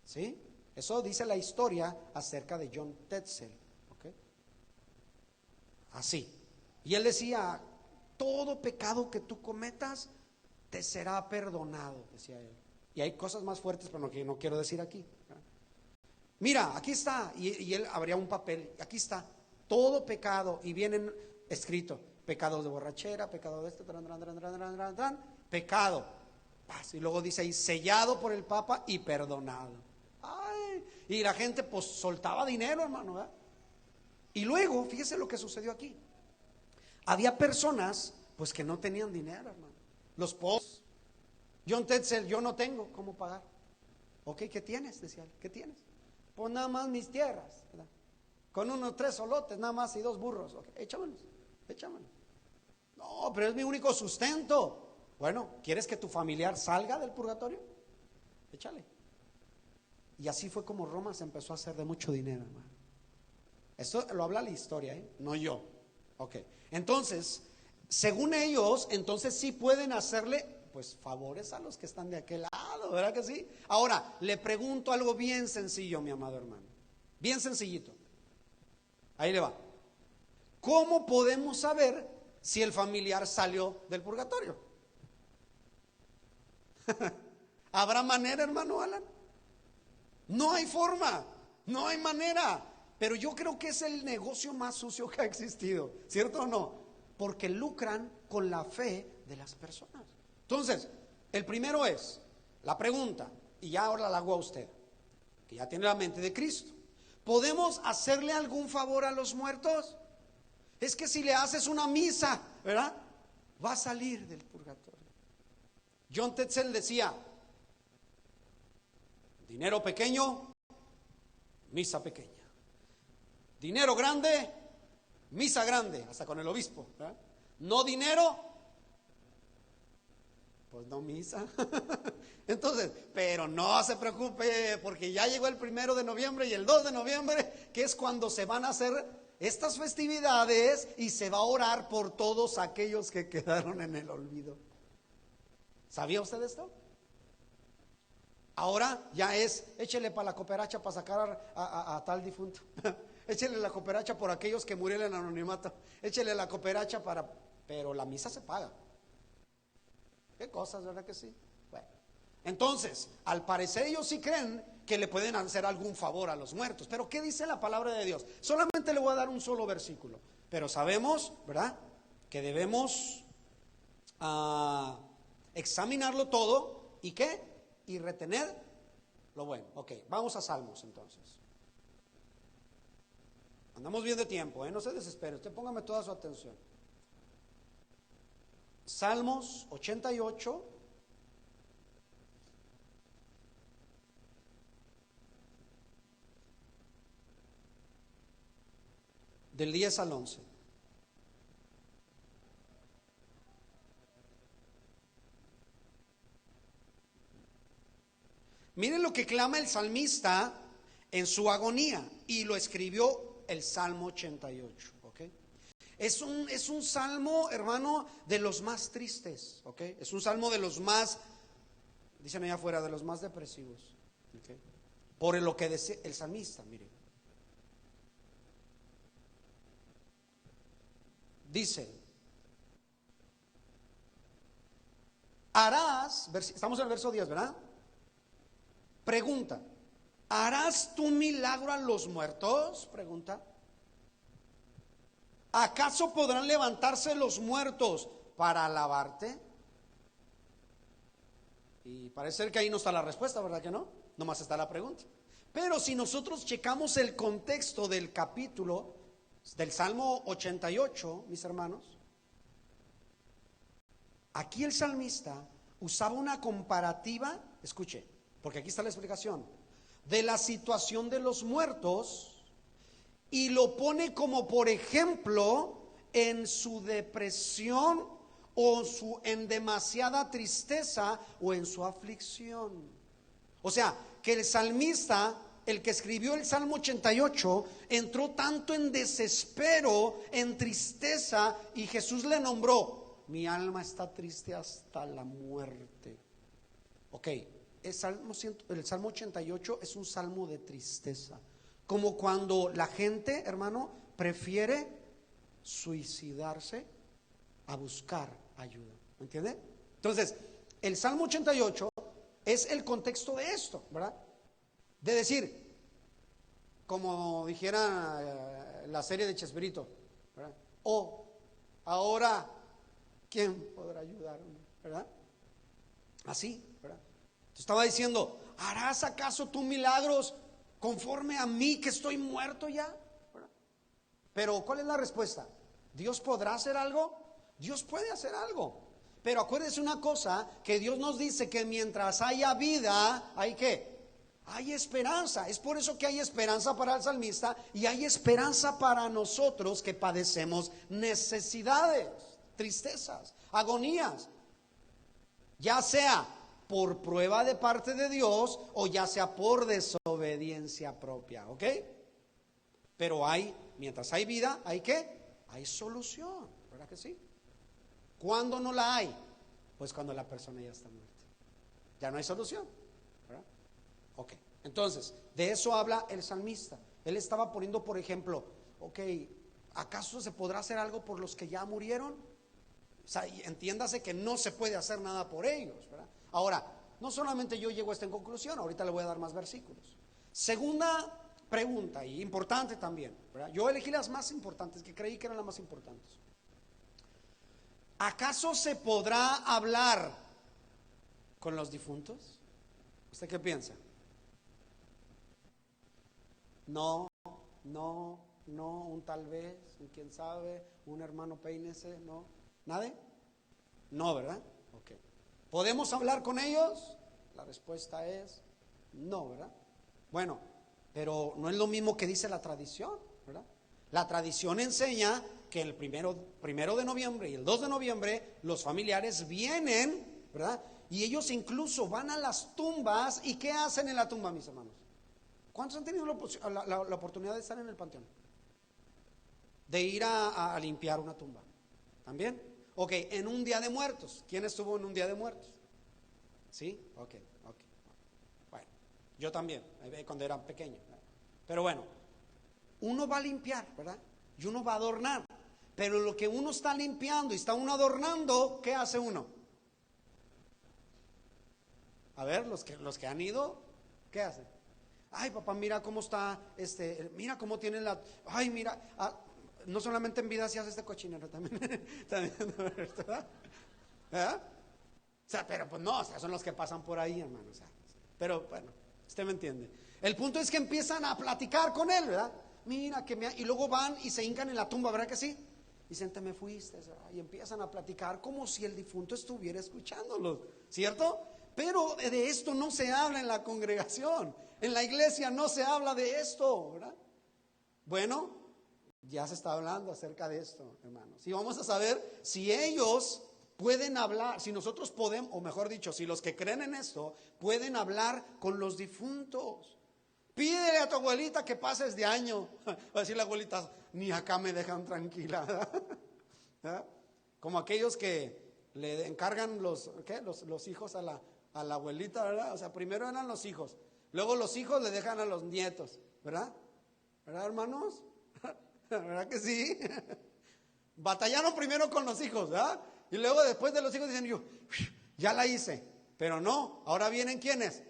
¿Sí? Eso dice la historia acerca de John Tetzel. ¿Okay? Así. Y él decía, todo pecado que tú cometas te será perdonado, decía él. Y hay cosas más fuertes, pero no quiero decir aquí. Mira, aquí está. Y él abría un papel, aquí está, todo pecado, y vienen escrito, pecados de borrachera, pecado de esto, pecado. Y luego dice ahí, sellado por el Papa y perdonado. Ay, y la gente pues soltaba dinero, hermano, ¿verdad? Y luego, fíjese lo que sucedió aquí. Había personas pues que no tenían dinero, hermano. Los pobres. John Tetzel, yo no tengo cómo pagar. Ok, ¿qué tienes? Decía él, ¿qué tienes? Pues nada más mis tierras, ¿verdad? Con unos 3 solotes nada más y 2 burros. Okay, échamelos. No, pero es mi único sustento. Bueno, ¿quieres que tu familiar salga del purgatorio? Échale. Y así fue como Roma se empezó a hacer de mucho dinero, hermano. Esto lo habla la historia, no yo. Ok, entonces, según ellos, entonces sí pueden hacerle pues favores a los que están de aquel lado, ¿verdad que sí? Ahora, le pregunto algo bien sencillo, mi amado hermano. Bien sencillito. Ahí le va. ¿Cómo podemos saber si el familiar salió del purgatorio? ¿Habrá manera, hermano Alan? No hay forma, no hay manera. Pero yo creo que es el negocio más sucio que ha existido, ¿cierto o no? Porque lucran con la fe de las personas. Entonces, el primero es la pregunta, y ya ahora la hago a usted, que ya tiene la mente de Cristo. ¿Podemos hacerle algún favor a los muertos? Es que si le haces una misa, ¿verdad? Va a salir del purgatorio. John Tetzel decía: dinero pequeño, misa pequeña. Dinero grande, misa grande, hasta con el obispo, ¿verdad? No dinero, pues no misa. Entonces, pero no se preocupe, porque ya llegó el 1 de noviembre y el 2 de noviembre, que es cuando se van a hacer estas festividades y se va a orar por todos aquellos que quedaron en el olvido. ¿Sabía usted esto? Ahora ya es, échele para la cooperacha para sacar a tal difunto. Échele la cooperacha por aquellos que murieron en anonimato. Échele la cooperacha para... Pero la misa se paga. Qué cosas, ¿verdad que sí? Bueno, entonces, al parecer ellos sí creen que le pueden hacer algún favor a los muertos. Pero ¿qué dice la palabra de Dios? Solamente le voy a dar un solo versículo. Pero sabemos, ¿verdad?, que debemos examinarlo todo. ¿Y qué? Y retener lo bueno. Ok, vamos a Salmos entonces. Andamos bien de tiempo, no se desespere, usted póngame toda su atención. Salmos 88, del 10 al 11. Miren lo que clama el salmista en su agonía, y lo escribió el Salmo 88, ¿ok? Es un salmo, hermano, de los más tristes, ¿ok? Es un salmo de los más, dicen allá afuera, de los más depresivos, ¿ok? Por lo que dice el salmista, miren. Dice: harás, estamos en el verso 10, ¿verdad? Pregunta: ¿harás tú milagro a los muertos? Pregunta. ¿Acaso podrán levantarse los muertos para alabarte? Y parece ser que ahí no está la respuesta, ¿verdad que no? Nomás está la pregunta. Pero si nosotros checamos el contexto del capítulo del Salmo 88, mis hermanos, aquí el salmista usaba una comparativa, escuche, porque aquí está la explicación, de la situación de los muertos, y lo pone como por ejemplo en su depresión o en demasiada tristeza o en su aflicción. O sea, que el salmista, el que escribió el Salmo 88, entró tanto en desespero, en tristeza, y Jesús le nombró: mi alma está triste hasta la muerte. Ok, el Salmo 88 es un salmo de tristeza, como cuando la gente, hermano, prefiere suicidarse a buscar ayuda. ¿Me entiende? Entonces, el Salmo 88 es el contexto de esto, ¿verdad? De decir, como dijera la serie de Chespirito, ¿verdad? Ahora, ¿quién podrá ayudarme? ¿Verdad? Así, ¿verdad? Estaba diciendo: ¿harás acaso tú milagros conforme a mí, que estoy muerto ya? ¿Verdad? Pero ¿cuál es la respuesta? ¿Dios podrá hacer algo? Dios puede hacer algo. Pero acuérdese una cosa, que Dios nos dice que mientras haya vida, ¿hay qué? Hay esperanza. Es por eso que hay esperanza para el salmista y hay esperanza para nosotros que padecemos necesidades, tristezas, agonías, ya sea por prueba de parte de Dios o ya sea por desobediencia propia, ¿ok? Pero mientras hay vida, ¿hay qué? Hay solución, ¿verdad que sí? ¿Cuándo no la hay? Pues cuando la persona ya está muerta. Ya no hay solución, ¿verdad? Ok, entonces, de eso habla el salmista. Él estaba poniendo, por ejemplo, ok, ¿acaso se podrá hacer algo por los que ya murieron? O sea, entiéndase que no se puede hacer nada por ellos, ¿verdad? Ahora, no solamente yo llego a esta conclusión, ahorita le voy a dar más versículos. Segunda pregunta, y importante también, ¿verdad? Yo elegí las más importantes, que creí que eran las más importantes. ¿Acaso se podrá hablar con los difuntos? ¿Usted qué piensa? No, un tal vez, un quién sabe, un hermano peínese, no. ¿Nadie? No, ¿verdad? Ok. ¿Podemos hablar con ellos? La respuesta es no, ¿verdad? Bueno, pero no es lo mismo que dice la tradición, ¿verdad? La tradición enseña que el primero de noviembre y el 2 de noviembre los familiares vienen, ¿verdad? Y ellos incluso van a las tumbas. ¿Y qué hacen en la tumba, mis hermanos? ¿Cuántos han tenido la oportunidad de estar en el panteón? De ir a limpiar una tumba. ¿También? Ok, en un día de muertos. ¿Quién estuvo en un día de muertos? ¿Sí? Ok. Bueno, yo también, cuando era pequeño. Pero bueno, uno va a limpiar, ¿verdad? Y uno va a adornar. Pero lo que uno está limpiando y está uno adornando, ¿qué hace uno? A ver, los que han ido, ¿qué hacen? Ay, papá, mira cómo está, mira cómo tiene ay, mira, no solamente en vida se hace este cochinero, también, ¿verdad? ¿verdad? O sea, pero pues no, o sea, son los que pasan por ahí, hermano, o sea, pero bueno, usted me entiende. El punto es que empiezan a platicar con él, ¿verdad? Mira y luego van y se hincan en la tumba, ¿verdad que sí? Dicen, te me fuiste, ¿verdad? Y empiezan a platicar como si el difunto estuviera escuchándolos, ¿cierto? Pero de esto no se habla en la congregación, en la iglesia no se habla de esto, ¿verdad? Bueno, ya se está hablando acerca de esto, hermanos. Y vamos a saber si ellos pueden hablar, si nosotros podemos, o mejor dicho, si los que creen en esto pueden hablar con los difuntos. Pídele a tu abuelita que pases de año. Va a decir la abuelita, ni acá me dejan tranquila. ¿verdad? Como aquellos que le encargan los hijos a la abuelita, ¿verdad? O sea, primero eran los hijos, luego los hijos le dejan a los nietos, ¿verdad? ¿Verdad, hermanos? ¿Verdad que sí? Batallaron primero con los hijos, ¿verdad? Y luego después de los hijos dicen, yo ya la hice, pero no, ahora vienen ¿quiénes?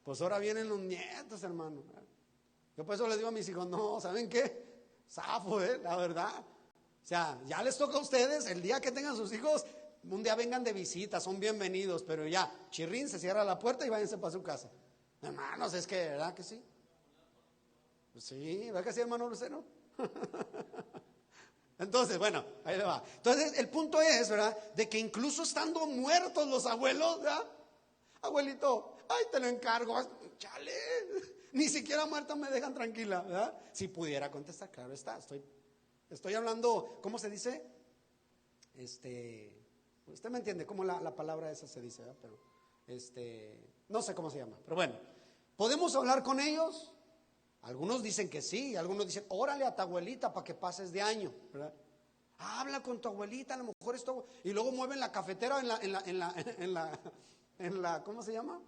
Pues ahora vienen los nietos, hermano. Yo por eso les digo a mis hijos, no, ¿saben qué? Zafo, la verdad. O sea, ya les toca a ustedes, el día que tengan sus hijos, un día vengan de visita, son bienvenidos, pero ya, chirrín, se cierra la puerta y váyanse para su casa. Hermanos, es que, ¿verdad que sí? Sí, ¿verdad que sí, hermano Lucero? Entonces, bueno, ahí le va. Entonces, el punto es, ¿verdad? De que incluso estando muertos los abuelos, ¿verdad? Abuelito, ay, te lo encargo, chale, ni siquiera muertos me dejan tranquila, ¿verdad? Si pudiera contestar, claro está, estoy hablando, ¿cómo se dice? Usted me entiende cómo la palabra esa se dice, ¿verdad? Pero, no sé cómo se llama, pero bueno, ¿podemos hablar con ellos? Algunos dicen que sí, algunos dicen, órale a tu abuelita para que pases de año, ¿verdad? Habla con tu abuelita, a lo mejor esto, y luego mueven la cafetera ¿cómo se llama?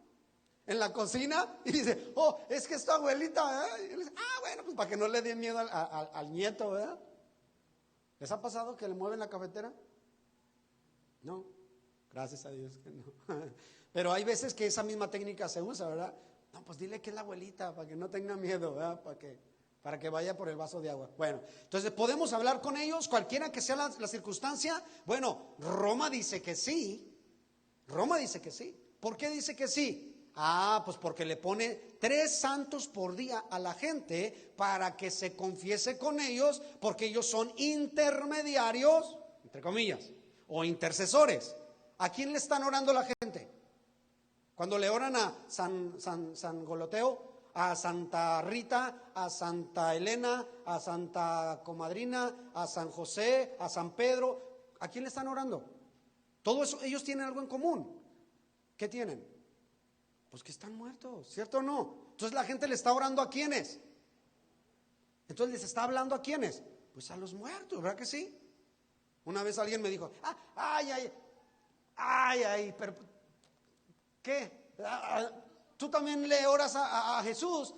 En la cocina y dice, oh, es que es tu abuelita, ¿eh? Y él dice, bueno, pues para que no le dé miedo al nieto, ¿verdad? ¿Les ha pasado que le mueven la cafetera? No, gracias a Dios que no. Pero hay veces que esa misma técnica se usa, ¿verdad? No, pues dile que es la abuelita para que no tenga miedo, ¿verdad? Para que vaya por el vaso de agua. Bueno, entonces podemos hablar con ellos, cualquiera que sea la circunstancia. Bueno, Roma dice que sí. Roma dice que sí. ¿Por qué dice que sí? Pues porque le pone 3 santos por día a la gente para que se confiese con ellos, porque ellos son intermediarios, entre comillas, o intercesores. ¿A quién le están orando la gente? Cuando le oran a San Goloteo, a Santa Rita, a Santa Elena, a Santa Comadrina, a San José, a San Pedro, ¿a quién le están orando? Todo eso, ellos tienen algo en común. ¿Qué tienen? Pues que están muertos, ¿cierto o no? Entonces la gente le está orando ¿a quiénes? Entonces les está hablando ¿a quiénes? Pues a los muertos, ¿verdad que sí? Una vez alguien me dijo, pero ¿qué? ¿Tú también le oras a Jesús?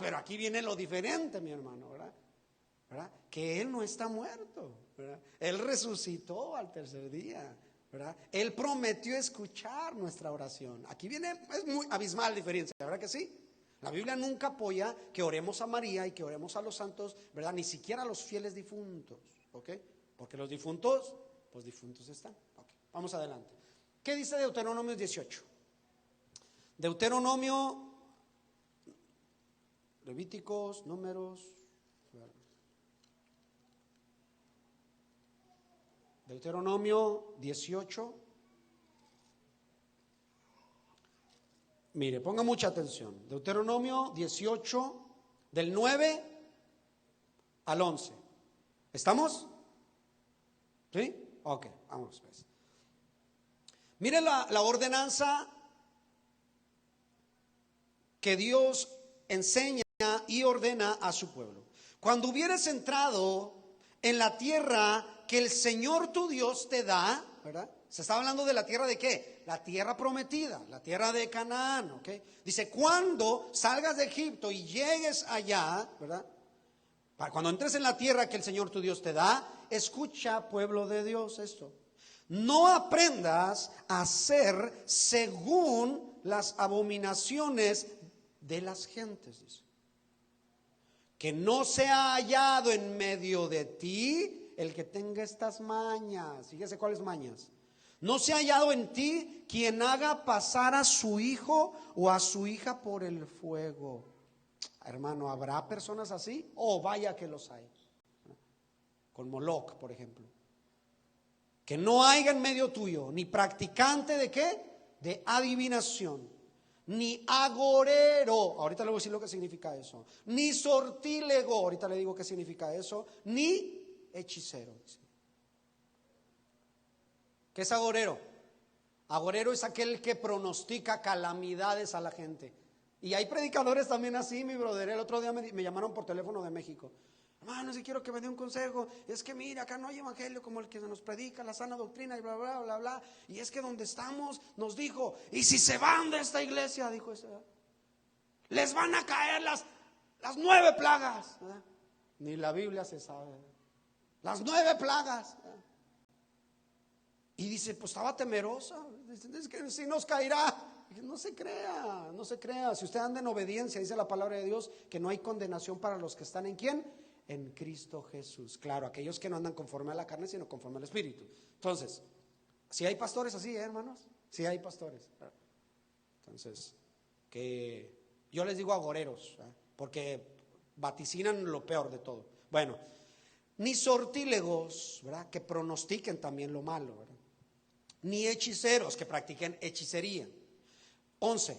Pero aquí viene lo diferente, mi hermano, ¿verdad? Que Él no está muerto, ¿verdad? Él resucitó al tercer día, ¿verdad? Él prometió escuchar nuestra oración. Aquí es muy abismal la diferencia, ¿verdad que sí? La Biblia nunca apoya que oremos a María y que oremos a los santos, ¿verdad? Ni siquiera a los fieles difuntos, ¿ok? Porque los difuntos, pues difuntos están. Okay, vamos adelante. ¿Qué dice Deuteronomio 18? Deuteronomio, Levíticos, Números, Deuteronomio 18, Mire, ponga mucha atención. Deuteronomio 18, del 9 al 11. ¿Estamos? ¿Sí? Ok, vamos pues. Mire la ordenanza que Dios enseña y ordena a su pueblo. Cuando hubieres entrado en la tierra que el Señor tu Dios te da, ¿verdad? Se está hablando de la tierra de ¿qué? La tierra prometida, la tierra de Canaán, ¿ok? Dice, cuando salgas de Egipto y llegues allá, ¿verdad? Cuando entres en la tierra que el Señor tu Dios te da, escucha, pueblo de Dios, esto. No aprendas a hacer según las abominaciones de las gentes, dice. Que no sea hallado en medio de ti el que tenga estas mañas. Fíjese cuáles mañas. No sea hallado en ti quien haga pasar a su hijo o a su hija por el fuego. Hermano, ¿habrá personas así? Oh, vaya que los hay. Con Moloch, por ejemplo. Que no haya en medio tuyo ni practicante de ¿qué? De adivinación, ni agorero, ahorita le voy a decir lo que significa eso, ni sortílego, ahorita le digo qué significa eso, ni hechicero. ¿Qué es agorero? Agorero es aquel que pronostica calamidades a la gente. Y hay predicadores también así, mi brother. El otro día me llamaron por teléfono de México. Hermano, si quiero que me dé un consejo. Es que mira, acá no hay evangelio como el que nos predica la sana doctrina y bla, bla, bla, bla. Y es que donde estamos nos dijo, y si se van de esta iglesia, dijo ese, les van a caer las 9 plagas, ¿verdad? Ni la Biblia se sabe, ¿verdad? Las 9 plagas, ¿verdad? Y dice, pues estaba temerosa. Es que si nos caerá. No se crea, no se crea. Si usted anda en obediencia, dice la palabra de Dios, que no hay condenación para los que están ¿en quién? En Cristo Jesús. Claro, aquellos que no andan conforme a la carne, sino conforme al Espíritu. Entonces, si hay pastores así, hermanos, si hay pastores. Entonces, que yo les digo agoreros, porque vaticinan lo peor de todo. Bueno, ni sortílegos, ¿verdad? Que pronostiquen también lo malo, ¿verdad? Ni hechiceros que practiquen hechicería. 11.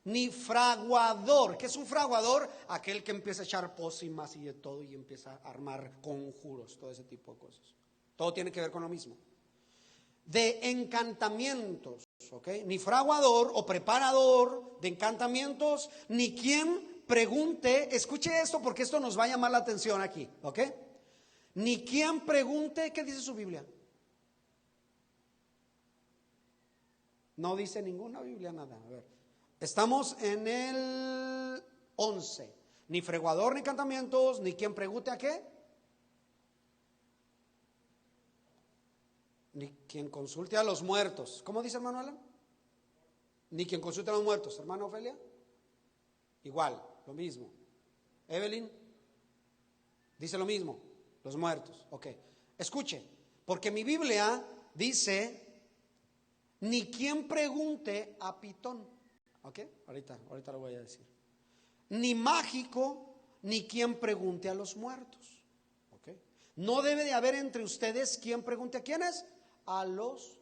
Ni fraguador. ¿Qué es un fraguador? Aquel que empieza a echar pócimas y de todo y empieza a armar conjuros, todo ese tipo de cosas. Todo tiene que ver con lo mismo. De encantamientos, ¿ok? Ni fraguador o preparador de encantamientos, ni quien pregunte, escuche esto porque esto nos va a llamar la atención aquí, ¿ok? Ni quien pregunte, ¿qué dice su Biblia? No dice ninguna Biblia nada. A ver, estamos en el 11. Ni freguador ni encantamientos, ni quien pregunte a qué, ni quien consulte a los muertos. ¿Cómo dice hermano Alan? Ni quien consulte a los muertos. Hermano Ofelia, igual, lo mismo. Evelyn dice lo mismo, los muertos. Ok, escuche, porque mi Biblia dice ni quien pregunte a Pitón, ¿ok? Ahorita lo voy a decir. Ni mágico, ni quien pregunte a los muertos, ¿ok? No debe de haber entre ustedes quien pregunte a quiénes, a los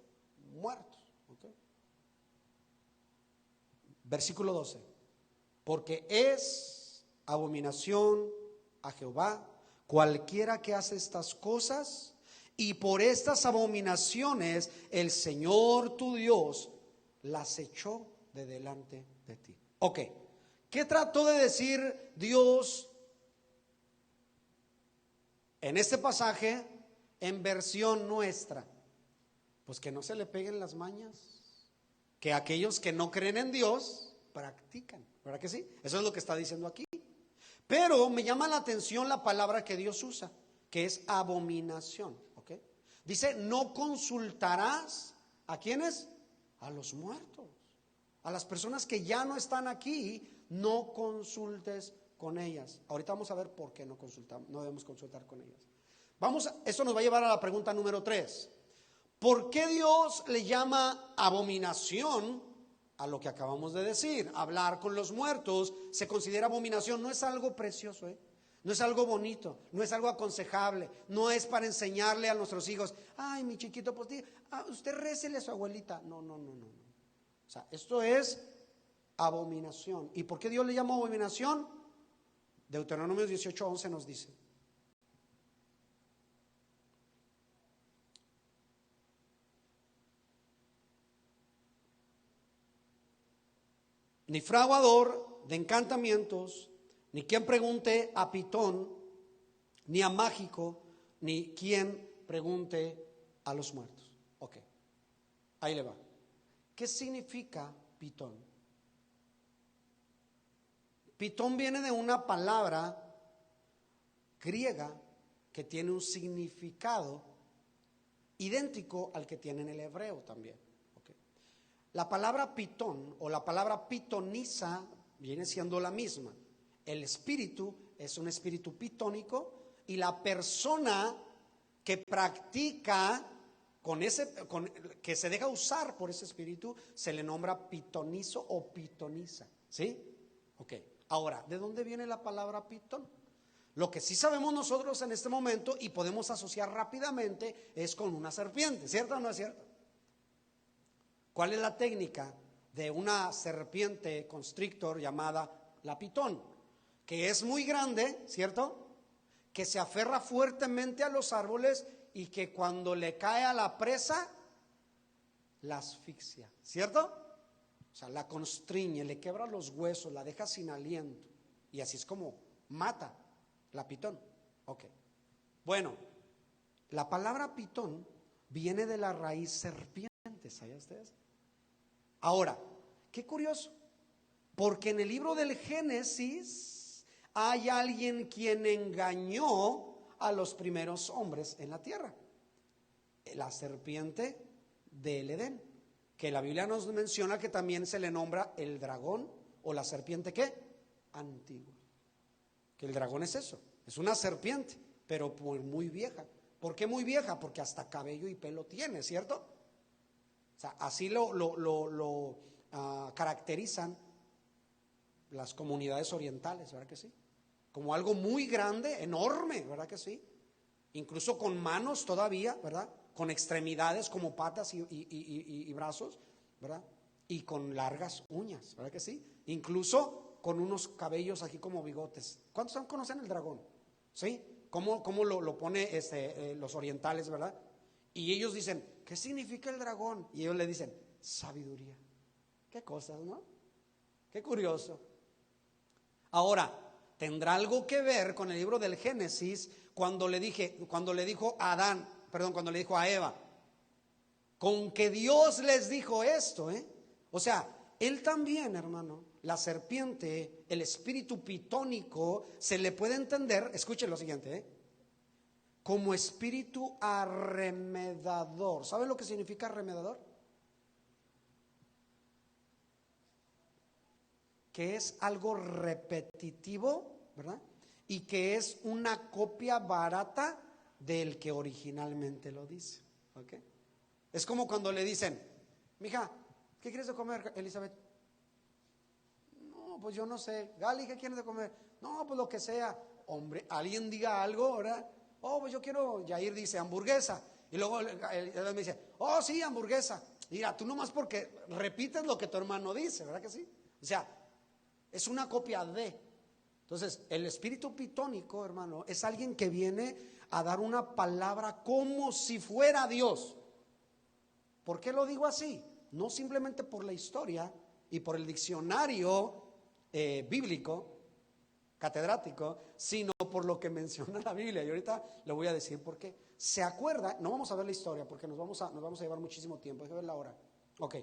muertos, ¿ok? Versículo 12. Porque es abominación a Jehová cualquiera que hace estas cosas. Y por estas abominaciones el Señor tu Dios las echó de delante de ti. Ok, ¿qué trató de decir Dios en este pasaje en versión nuestra? Pues que no se le peguen las mañas que aquellos que no creen en Dios practican, ¿verdad que sí? Eso es lo que está diciendo aquí. Pero me llama la atención la palabra que Dios usa, que es abominación. Dice, no consultarás ¿a quiénes? A los muertos. A las personas que ya no están aquí, no consultes con ellas. Ahorita vamos a ver por qué no debemos consultar con ellas. Esto nos va a llevar a la pregunta número 3. ¿Por qué Dios le llama abominación a lo que acabamos de decir? Hablar con los muertos se considera abominación. No es algo precioso, no es algo bonito, no es algo aconsejable, no es para enseñarle a nuestros hijos, ay, mi chiquito, pues usted récele a su abuelita. No. O sea, esto es abominación. ¿Y por qué Dios le llamó abominación? Deuteronomio 18:11 nos dice: ni fraguador de encantamientos, ni quien pregunte a pitón, ni a mágico, ni quien pregunte a los muertos. Ok, ahí le va. ¿Qué significa pitón? Pitón viene de una palabra griega que tiene un significado idéntico al que tiene en el hebreo también. Okay. La palabra pitón o la palabra pitonisa viene siendo la misma. El espíritu es un espíritu pitónico y la persona que practica que se deja usar por ese espíritu se le nombra pitonizo o pitonisa. ¿Sí? Ok. Ahora, ¿de dónde viene la palabra pitón? Lo que sí sabemos nosotros en este momento y podemos asociar rápidamente es con una serpiente, ¿cierto o no es cierto? ¿Cuál es la técnica de una serpiente constrictor llamada la pitón? Que es muy grande, ¿cierto? Que se aferra fuertemente a los árboles y que cuando le cae a la presa, la asfixia, ¿cierto? O sea, la constriñe, le quebra los huesos, la deja sin aliento. Y así es como mata la pitón. Ok. Bueno, la palabra pitón viene de la raíz serpiente, ¿saben ustedes? Ahora, qué curioso, porque en el libro del Génesis hay alguien quien engañó a los primeros hombres en la tierra. La serpiente del Edén, que la Biblia nos menciona que también se le nombra el dragón o la serpiente ¿qué? Antigua. Que el dragón es eso, es una serpiente, pero muy vieja. ¿Por qué muy vieja? Porque hasta cabello y pelo tiene, ¿cierto? O sea, así lo caracterizan las comunidades orientales, ¿verdad que sí? Como algo muy grande, enorme, ¿verdad que sí? Incluso con manos todavía, ¿verdad? Con extremidades como patas y brazos, ¿verdad? Y con largas uñas, ¿verdad que sí? Incluso con unos cabellos aquí como bigotes. ¿Cuántos conocen el dragón? ¿Sí? ¿Cómo lo pone los orientales, ¿verdad? Y ellos dicen, ¿qué significa el dragón? Y ellos le dicen, sabiduría. Qué cosas, ¿no? Qué curioso. Ahora, ¿tendrá algo que ver con el libro del Génesis cuando le dijo a Adán, cuando le dijo a Eva, con que Dios les dijo esto, O sea, él también, hermano, la serpiente, el espíritu pitónico, se le puede entender, escuchen lo siguiente, como espíritu arremedador. ¿Saben lo que significa arremedador? Que es algo repetitivo, ¿verdad? Y que es una copia barata del que originalmente lo dice, ¿ok? Es como cuando le dicen, mija, ¿qué quieres de comer, Elizabeth? No, pues yo no sé. Gali, ¿qué quieres de comer? No, pues lo que sea. Hombre, alguien diga algo, ¿verdad? Oh, pues yo quiero, Yair dice hamburguesa. Y luego él me dice, oh, sí, hamburguesa. Mira, tú nomás porque repites lo que tu hermano dice, ¿verdad que sí? O sea, es una copia de. Entonces, el espíritu pitónico, hermano, es alguien que viene a dar una palabra como si fuera Dios. ¿Por qué lo digo así? No simplemente por la historia y por el diccionario bíblico, catedrático, sino por lo que menciona la Biblia. Y ahorita le voy a decir por qué. ¿Se acuerda? No vamos a ver la historia porque nos vamos a llevar muchísimo tiempo. Hay que ver la hora. Ok.